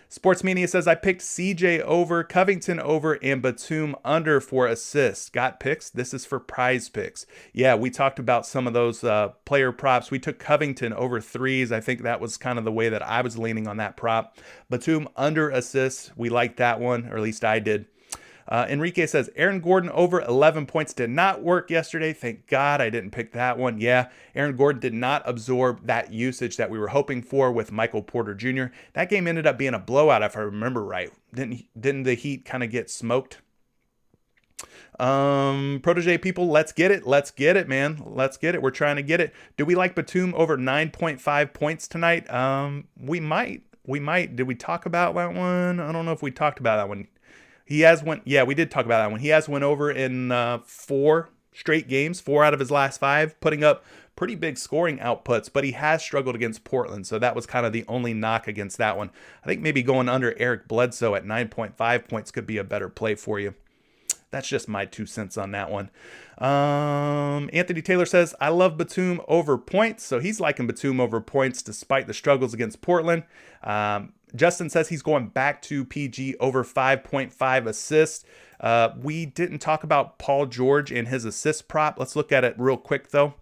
Sports Media says, I picked CJ over, Covington over, and Batum under for assists. Got picks? This is for PrizePicks. Yeah, we talked about some of those player props. We took Covington over threes. I think that was kind of the way that I was leaning on that prop. Batum under assists. We liked that one, or at least I did. Enrique says, Aaron Gordon over 11 points did not work yesterday. Thank God I didn't pick that one. Yeah, Aaron Gordon did not absorb that usage that we were hoping for with Michael Porter Jr. That game ended up being a blowout, if I remember right. Didn't the Heat kind of get smoked? Protege people, let's get it. Let's get it, man. Let's get it. We're trying to get it. Do we like Batum over 9.5 points tonight? We might. Did we talk about that one? I don't know if we talked about that one. He has went, yeah, we did talk about that one. He has went over in 4 straight games, 4 out of his last 5, putting up pretty big scoring outputs, but he has struggled against Portland. So that was kind of the only knock against that one. I think maybe going under Eric Bledsoe at 9.5 points could be a better play for you. That's just my 2 cents on that one. Anthony Taylor says, I love Batum over points. So he's liking Batum over points despite the struggles against Portland. Justin says he's going back to PG over 5.5 assists. We didn't talk about Paul George and his assist prop. Let's look at it real quick, though.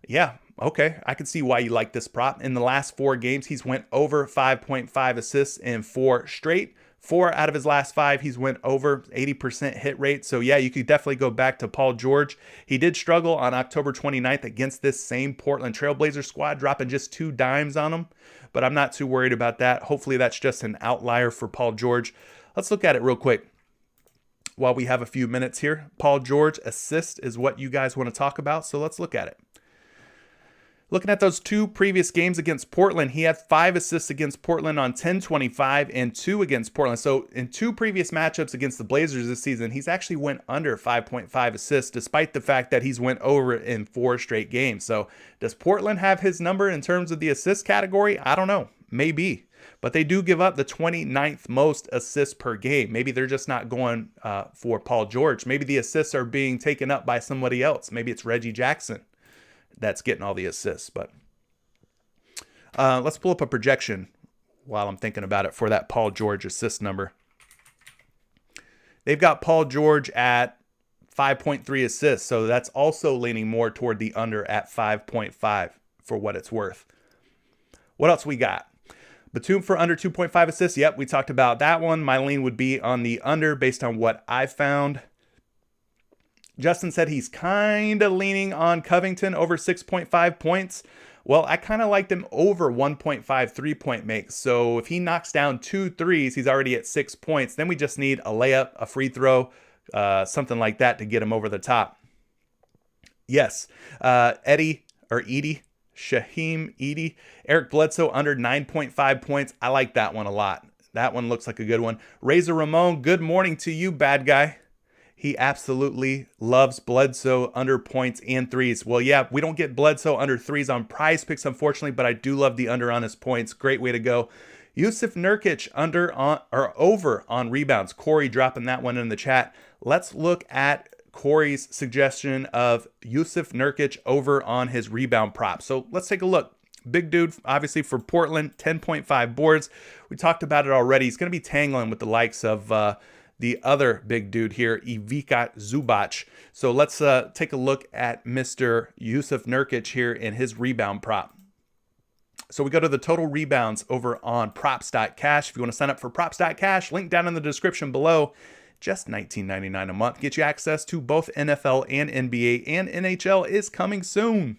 Yeah, okay. I can see why you like this prop. In the last 4 games, he's went over 5.5 assists in 4 straight. 4 out of his last 5, he's went over 80% hit rate. So yeah, you could definitely go back to Paul George. He did struggle on October 29th against this same Portland Trailblazer squad, dropping just 2 dimes on him. But I'm not too worried about that. Hopefully that's just an outlier for Paul George. Let's look at it real quick while we have a few minutes here. Paul George assist is what you guys want to talk about. So let's look at it. Looking at those 2 previous games against Portland, he had 5 assists against Portland on 10-25 and 2 against Portland. So in 2 previous matchups against the Blazers this season, he's actually went under 5.5 assists, despite the fact that he's went over it in 4 straight games. So does Portland have his number in terms of the assist category? I don't know. Maybe. But they do give up the 29th most assists per game. Maybe they're just not going for Paul George. Maybe the assists are being taken up by somebody else. Maybe it's Reggie Jackson that's getting all the assists. But let's pull up a projection while I'm thinking about it for that Paul George assist number. They've got Paul George at 5.3 assists, so that's also leaning more toward the under at 5.5 for what it's worth. What else we got? Batum for under 2.5 assists. Yep, we talked about that one. My lean would be on the under based on what I found. Justin said he's kind of leaning on Covington over 6.5 points. Well, I kind of liked him over 1.5 3-point makes. So if he knocks down 2 threes, he's already at 6 points. Then we just need a layup, a free throw, something like that to get him over the top. Yes, Shaheem Edie, Eric Bledsoe under 9.5 points. I like that one a lot. That one looks like a good one. Razor Ramon, good morning to you, bad guy. He absolutely loves Bledsoe under points and threes. Well, yeah, we don't get Bledsoe under threes on PrizePicks, unfortunately, but I do love the under on his points. Great way to go. Yusuf Nurkic over on rebounds. Corey dropping that one in the chat. Let's look at Corey's suggestion of Yusuf Nurkic over on his rebound prop. So let's take a look. Big dude, obviously, for Portland, 10.5 boards. We talked about it already. He's going to be tangling with the likes of the other big dude here, Ivica Zubac. So let's take a look at Mr. Yusuf Nurkic here in his rebound prop. So we go to the total rebounds over on props.cash. If you want to sign up for props.cash, link down in the description below. Just $19.99 a month. Get you access to both NFL and NBA, and NHL is coming soon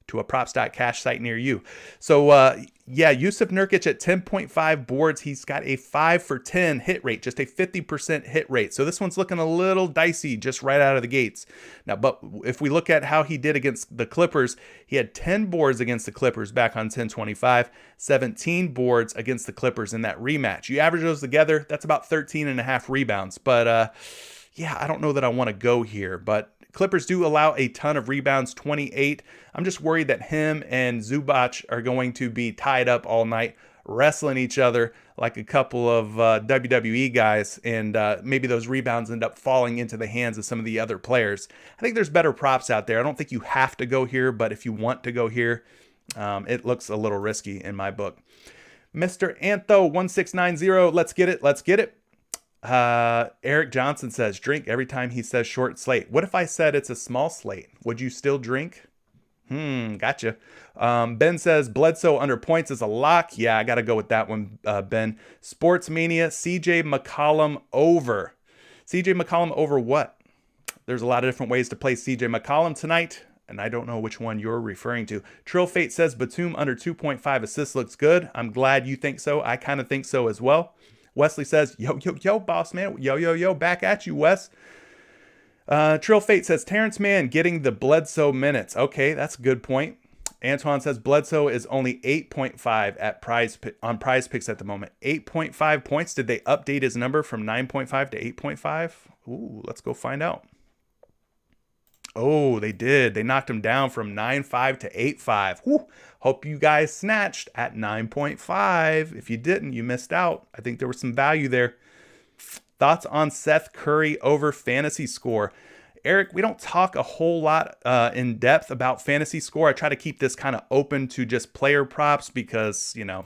to a props.cash site near you. So yeah, Yusuf Nurkic at 10.5 boards. He's got a 5 for 10 hit rate, just a 50% hit rate. So this one's looking a little dicey just right out of the gates. Now, but if we look at how he did against the Clippers, he had 10 boards against the Clippers back on 10-25, 17 boards against the Clippers in that rematch. You average those together, that's about 13.5 rebounds. But yeah, I don't know that I want to go here, but Clippers do allow a ton of rebounds, 28. I'm just worried that him and Zubac are going to be tied up all night, wrestling each other like a couple of WWE guys, and maybe those rebounds end up falling into the hands of some of the other players. I think there's better props out there. I don't think you have to go here, but if you want to go here, it looks a little risky in my book. Mr. Antho1690, let's get it. Let's get it. Eric Johnson says drink every time he says short slate. What if I said it's a small slate? Would you still drink? Gotcha. Ben says Bledsoe under points is a lock. Yeah, I gotta go with that one, Ben. Sports Mania, CJ McCollum over. CJ McCollum over what? There's a lot of different ways to play CJ McCollum tonight, and I don't know which one you're referring to. Trill Fate says Batum under 2.5 assists looks good. I'm glad you think so. I kind of think so as well. Wesley says, yo, boss man. Yo, back at you, Wes. Trill Fate says, Terrence Mann getting the Bledsoe minutes. Okay, that's a good point. Antoine says, Bledsoe is only 8.5 at on PrizePicks at the moment. 8.5 points. Did they update his number from 9.5 to 8.5? Ooh, let's go find out. Oh, they did. They knocked him down from 9.5 to 8.5. Whew. Hope you guys snatched at 9.5. If you didn't, you missed out. I think there was some value there. Thoughts on Seth Curry over fantasy score? Eric, we don't talk a whole lot in depth about fantasy score. I try to keep this kind of open to just player props because, you know,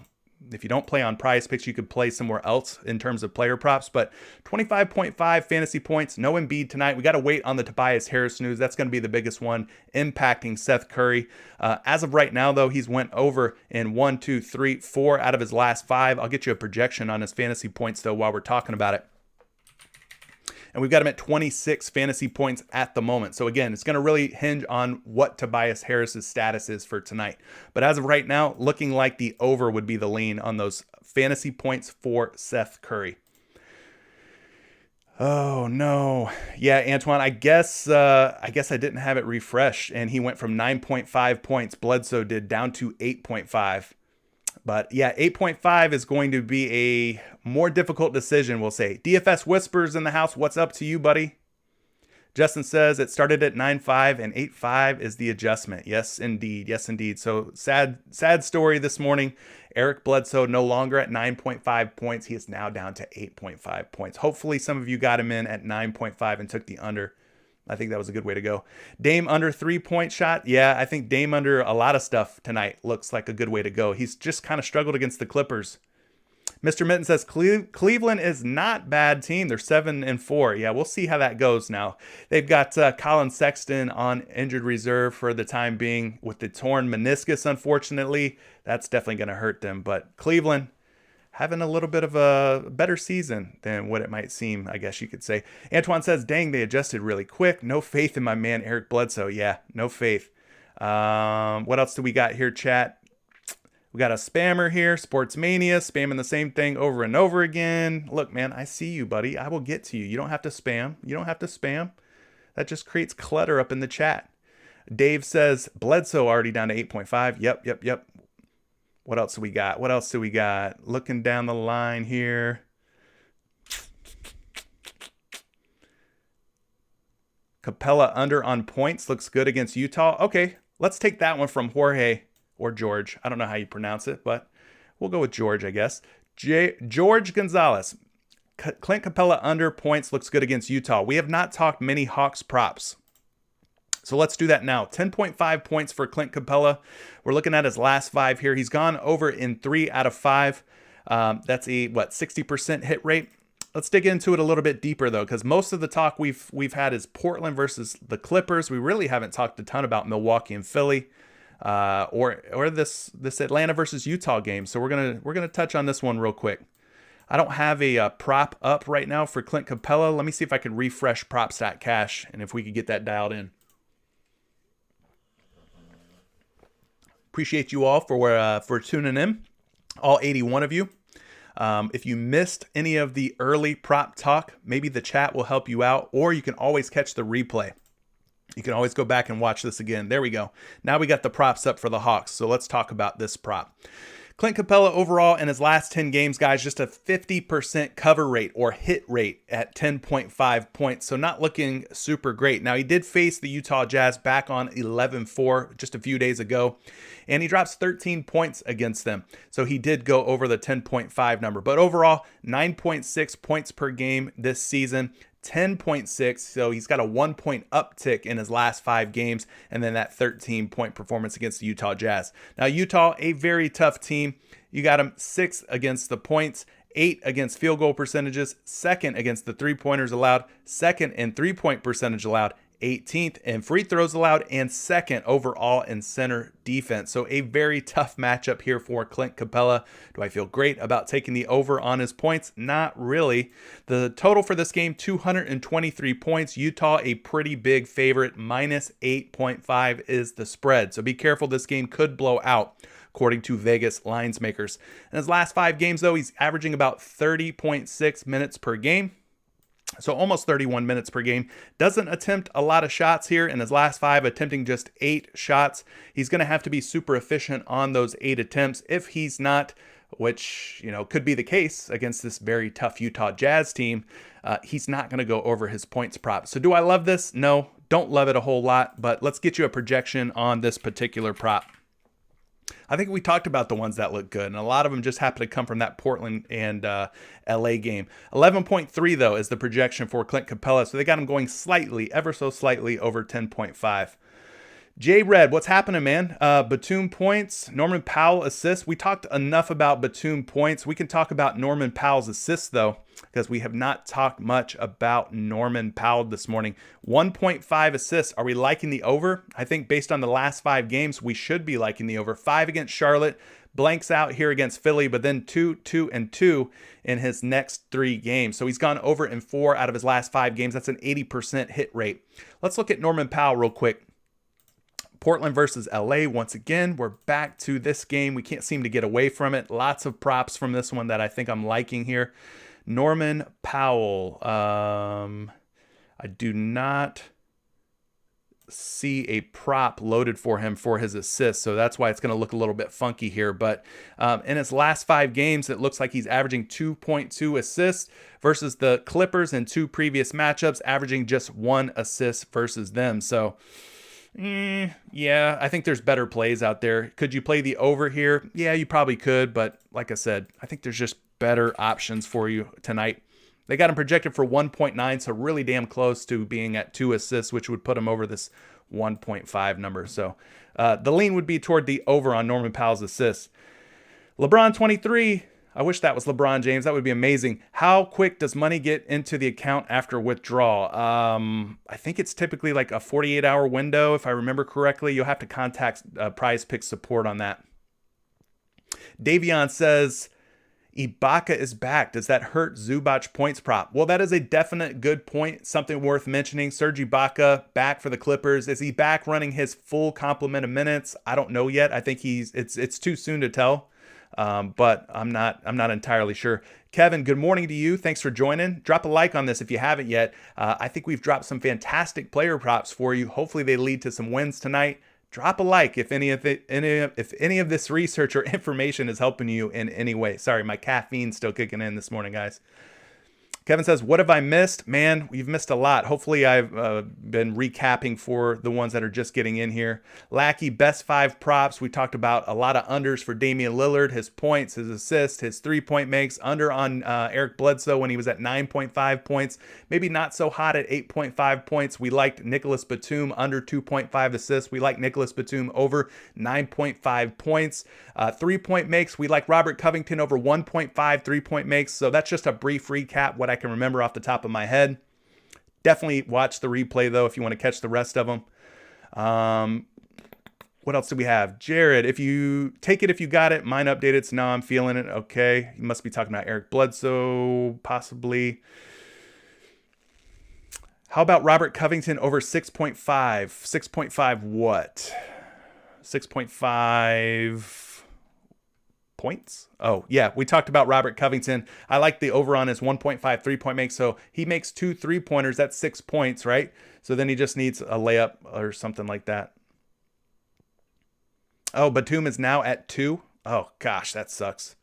if you don't play on PrizePicks, you could play somewhere else in terms of player props. But 25.5 fantasy points, no Embiid tonight. We got to wait on the Tobias Harris news. That's going to be the biggest one impacting Seth Curry. As of right now, though, he's went over in 1, 2, 3, 4 out of his last 5. I'll get you a projection on his fantasy points, though, while we're talking about it. And we've got him at 26 fantasy points at the moment. So again, it's going to really hinge on what Tobias Harris's status is for tonight. But as of right now, looking like the over would be the lean on those fantasy points for Seth Curry. Oh no. Yeah, Antoine, I guess I didn't have it refreshed, and he went from 9.5 points, Bledsoe did, down to 8.5. But yeah, 8.5 is going to be a more difficult decision, we'll say. DFS Whispers in the house. What's up to you, buddy? Justin says it started at 9.5 and 8.5 is the adjustment. Yes, indeed. Yes, indeed. So sad story this morning. Eric Bledsoe no longer at 9.5 points. He is now down to 8.5 points. Hopefully some of you got him in at 9.5 and took the under. I think that was a good way to go. Dame under 3-point shot. Yeah, I think Dame under a lot of stuff tonight looks like a good way to go. He's just kind of struggled against the Clippers. Mr. Mitten says Cleveland is not bad team. They're 7-4. Yeah, we'll see how that goes now. They've got Colin Sexton on injured reserve for the time being with the torn meniscus, unfortunately. That's definitely going to hurt them. But Cleveland having a little bit of a better season than what it might seem, I guess you could say. Antoine says, dang, they adjusted really quick. No faith in my man, Eric Bledsoe. Yeah, no faith. What else do we got here, chat? We got a spammer here, Sports Mania, spamming the same thing over and over again. Look, man, I see you, buddy. I will get to you. You don't have to spam. You don't have to spam. That just creates clutter up in the chat. Dave says, Bledsoe already down to 8.5. Yep. What else do we got? Looking down the line here. Capela under on points. Looks good against Utah. Okay, let's take that one from Jorge or George. I don't know how you pronounce it, but we'll go with George, I guess. George Gonzalez. Clint Capela under points. Looks good against Utah. We have not talked many Hawks props, so let's do that now. 10.5 points for Clint Capela. We're looking at his last 5 here. He's gone over in 3 out of 5. That's a 60% hit rate. Let's dig into it a little bit deeper though, because most of the talk we've had is Portland versus the Clippers. We really haven't talked a ton about Milwaukee and Philly, or this Atlanta versus Utah game. So we're gonna touch on this one real quick. I don't have a prop up right now for Clint Capela. Let me see if I can refresh Prop.Cash and if we could get that dialed in. Appreciate you all for tuning in, all 81 of you. If you missed any of the early prop talk, maybe the chat will help you out, or you can always catch the replay. You can always go back and watch this again. There we go. Now we got the props up for the Hawks, so let's talk about this prop. Clint Capela overall in his last 10 games, guys, just a 50% cover rate or hit rate at 10.5 points. So not looking super great. Now, he did face the Utah Jazz back on 11-4 just a few days ago, and he drops 13 points against them. So he did go over the 10.5 number. But overall, 9.6 points per game this season. 10.6, so he's got a 1 point uptick in his last 5 games, and then that 13-point performance against the Utah Jazz. Now, Utah, a very tough team. You got him 6th against the points, 8th against field goal percentages, 2nd against the three-pointers allowed, 2nd in three-point percentage allowed, 18th in free throws allowed, and 2nd overall in center defense. So a very tough matchup here for Clint Capela. Do I feel great about taking the over on his points? Not really. The total for this game, 223 points. Utah, a pretty big favorite. Minus 8.5 is the spread. So be careful. This game could blow out, according to Vegas lines makers. In his last 5 games, though, he's averaging about 30.6 minutes per game. So almost 31 minutes per game. Doesn't attempt a lot of shots here in his last 5, attempting just 8 shots. He's going to have to be super efficient on those 8 attempts. If he's not, which, could be the case against this very tough Utah Jazz team, he's not going to go over his points prop. So do I love this? No. Don't love it a whole lot, but let's get you a projection on this particular prop. I think we talked about the ones that look good, and a lot of them just happen to come from that Portland and LA game. 11.3, though, is the projection for Clint Capela, so they got him going slightly, ever so slightly, over 10.5. J-Red, what's happening, man? Batum points, Norman Powell assists. We talked enough about Batum points. We can talk about Norman Powell's assists, though, because we have not talked much about Norman Powell this morning. 1.5 assists. Are we liking the over? I think based on the last 5 games, we should be liking the over. 5 against Charlotte, blanks out here against Philly, but then 2, 2, and 2 in his next 3 games. So he's gone over in 4 out of his last 5 games. That's an 80% hit rate. Let's look at Norman Powell real quick. Portland versus LA. Once again, we're back to this game. We can't seem to get away from it. Lots of props from this one that I think I'm liking here. Norman Powell. I do not see a prop loaded for him for his assists, so that's why it's going to look a little bit funky here. But in his last 5 games, it looks like he's averaging 2.2 assists versus the Clippers in 2 previous matchups, averaging just 1 assist versus them. So yeah, I think there's better plays out there. Could you play the over here? Yeah, you probably could, but like I said, I think there's just better options for you tonight. They got him projected for 1.9, so really damn close to being at 2 assists, which would put him over this 1.5 number. So the lean would be toward the over on Norman Powell's assists. LeBron 23. I wish that was LeBron James. That would be amazing. How quick does money get into the account after withdrawal? I think it's typically like a 48-hour window, if I remember correctly. You'll have to contact PrizePicks support on that. Davion says, Ibaka is back. Does that hurt Zubac points prop? Well, that is a definite good point. Something worth mentioning. Serge Ibaka back for the Clippers. Is he back running his full complement of minutes? I don't know yet. I think it's too soon to tell. But I'm not entirely sure. Kevin, good morning to you. Thanks for joining. Drop a like on this if you haven't yet. I think we've dropped some fantastic player props for you. Hopefully they lead to some wins tonight. Drop a like if any of this research or information is helping you in any way. Sorry, my caffeine's still kicking in this morning, guys. Kevin says, what have I missed? Man, we've missed a lot. Hopefully I've been recapping for the ones that are just getting in here. Lackey, best 5 props. We talked about a lot of unders for Damian Lillard, his points, his assists, his 3-point makes. Under on Eric Bledsoe when he was at 9.5 points. Maybe not so hot at 8.5 points. We liked Nicholas Batum under 2.5 assists. We like Nicholas Batum over 9.5 points. 3-point makes. We like Robert Covington over 1.5 3-point makes. So that's just a brief recap, what I can remember off the top of my head. Definitely watch the replay though if you want to catch the rest of them. What else do we have? Jared, if you take it, if you got it, mine updated, so now I'm feeling it. Okay, you must be talking about Eric Bledsoe, possibly. How about Robert Covington over 6.5? 6.5 what? 6.5 points? Oh, yeah, we talked about Robert Covington. I like the over on his 1.5 3-point make. So he makes 2 3-pointers. That's 6 points, right? So then he just needs a layup or something like that. Oh, Batum is now at 2. Oh, gosh, that sucks.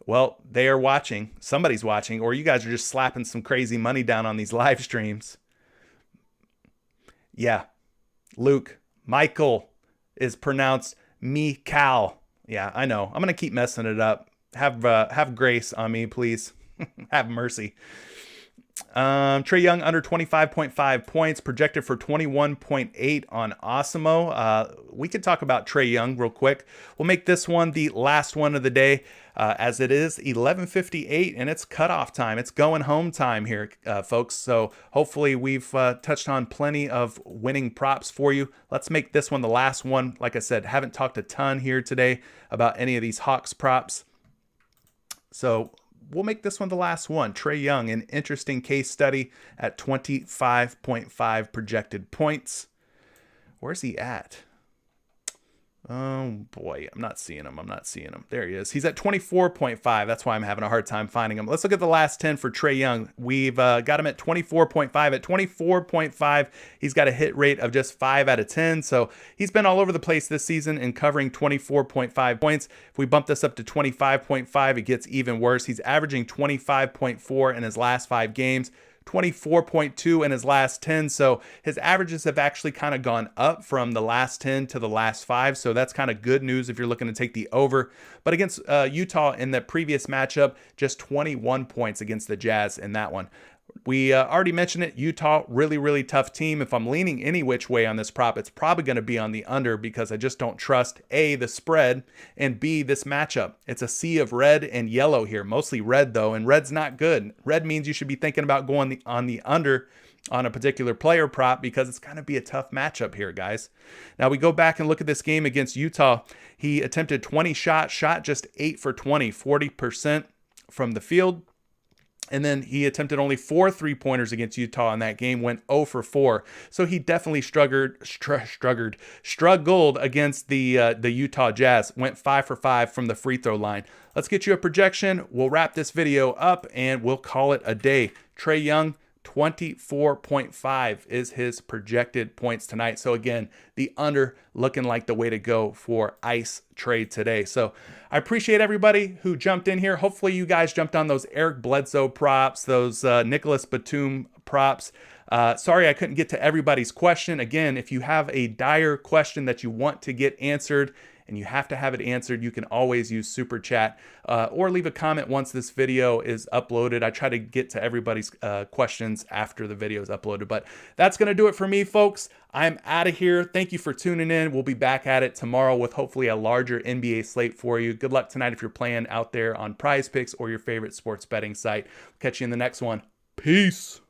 Well, they are watching. Somebody's watching, or you guys are just slapping some crazy money down on these live streams. Yeah. Luke, Michael is pronounced me-cal. Yeah, I know. I'm going to keep messing it up. Have grace on me, please. Have mercy. Trae Young under 25.5 points, projected for 21.8 on Osimo. We could talk about Trae Young real quick. We'll make this one the last one of the day, as it is 11:58 and it's cutoff time. It's going home time here, folks. So hopefully we've touched on plenty of winning props for you. Let's make this one the last one. Like I said, haven't talked a ton here today about any of these Hawks props. So we'll make this one the last one. Trae Young, an interesting case study at 25.5 projected points. Where's he at? Oh, boy. I'm not seeing him. There he is. He's at 24.5. That's why I'm having a hard time finding him. Let's look at the last 10 for Trae Young. We've got him at 24.5. At 24.5, he's got a hit rate of just 5 out of 10. So he's been all over the place this season in covering 24.5 points. If we bump this up to 25.5, it gets even worse. He's averaging 25.4 in his last 5 games. 24.2 in his last 10. So his averages have actually kind of gone up from the last 10 to the last 5. So that's kind of good news if you're looking to take the over. But against Utah in the previous matchup, just 21 points against the Jazz in that one. We already mentioned it. Utah, really tough team. If I'm leaning any which way on this prop, it's probably going to be on the under because I just don't trust A, the spread, and B, this matchup. It's a sea of red and yellow here, mostly red though, and red's not good. Red means you should be thinking about going on the under on a particular player prop because it's going to be a tough matchup here, guys. Now we go back and look at this game against Utah. He attempted 20 shots, shot just 8 for 20, 40% from the field. And then he attempted only 4 3-pointers against Utah in that game, went 0 for 4. So he definitely struggled against the Utah Jazz, went 5 for 5 from the free throw line. Let's get you a projection. We'll wrap this video up and we'll call it a day. Trae Young, 24.5 is his projected points tonight. So again, the under looking like the way to go for ice trade today. So I appreciate everybody who jumped in here. Hopefully you guys jumped on those Eric Bledsoe props, those Nicholas Batum props. Sorry I couldn't get to everybody's question. Again, if you have a dire question that you want to get answered and you have to have it answered, you can always use Super Chat or leave a comment once this video is uploaded. I try to get to everybody's questions after the video is uploaded. But that's going to do it for me, folks. I'm out of here. Thank you for tuning in. We'll be back at it tomorrow with hopefully a larger NBA slate for you. Good luck tonight if you're playing out there on PrizePicks or your favorite sports betting site. Catch you in the next one. Peace.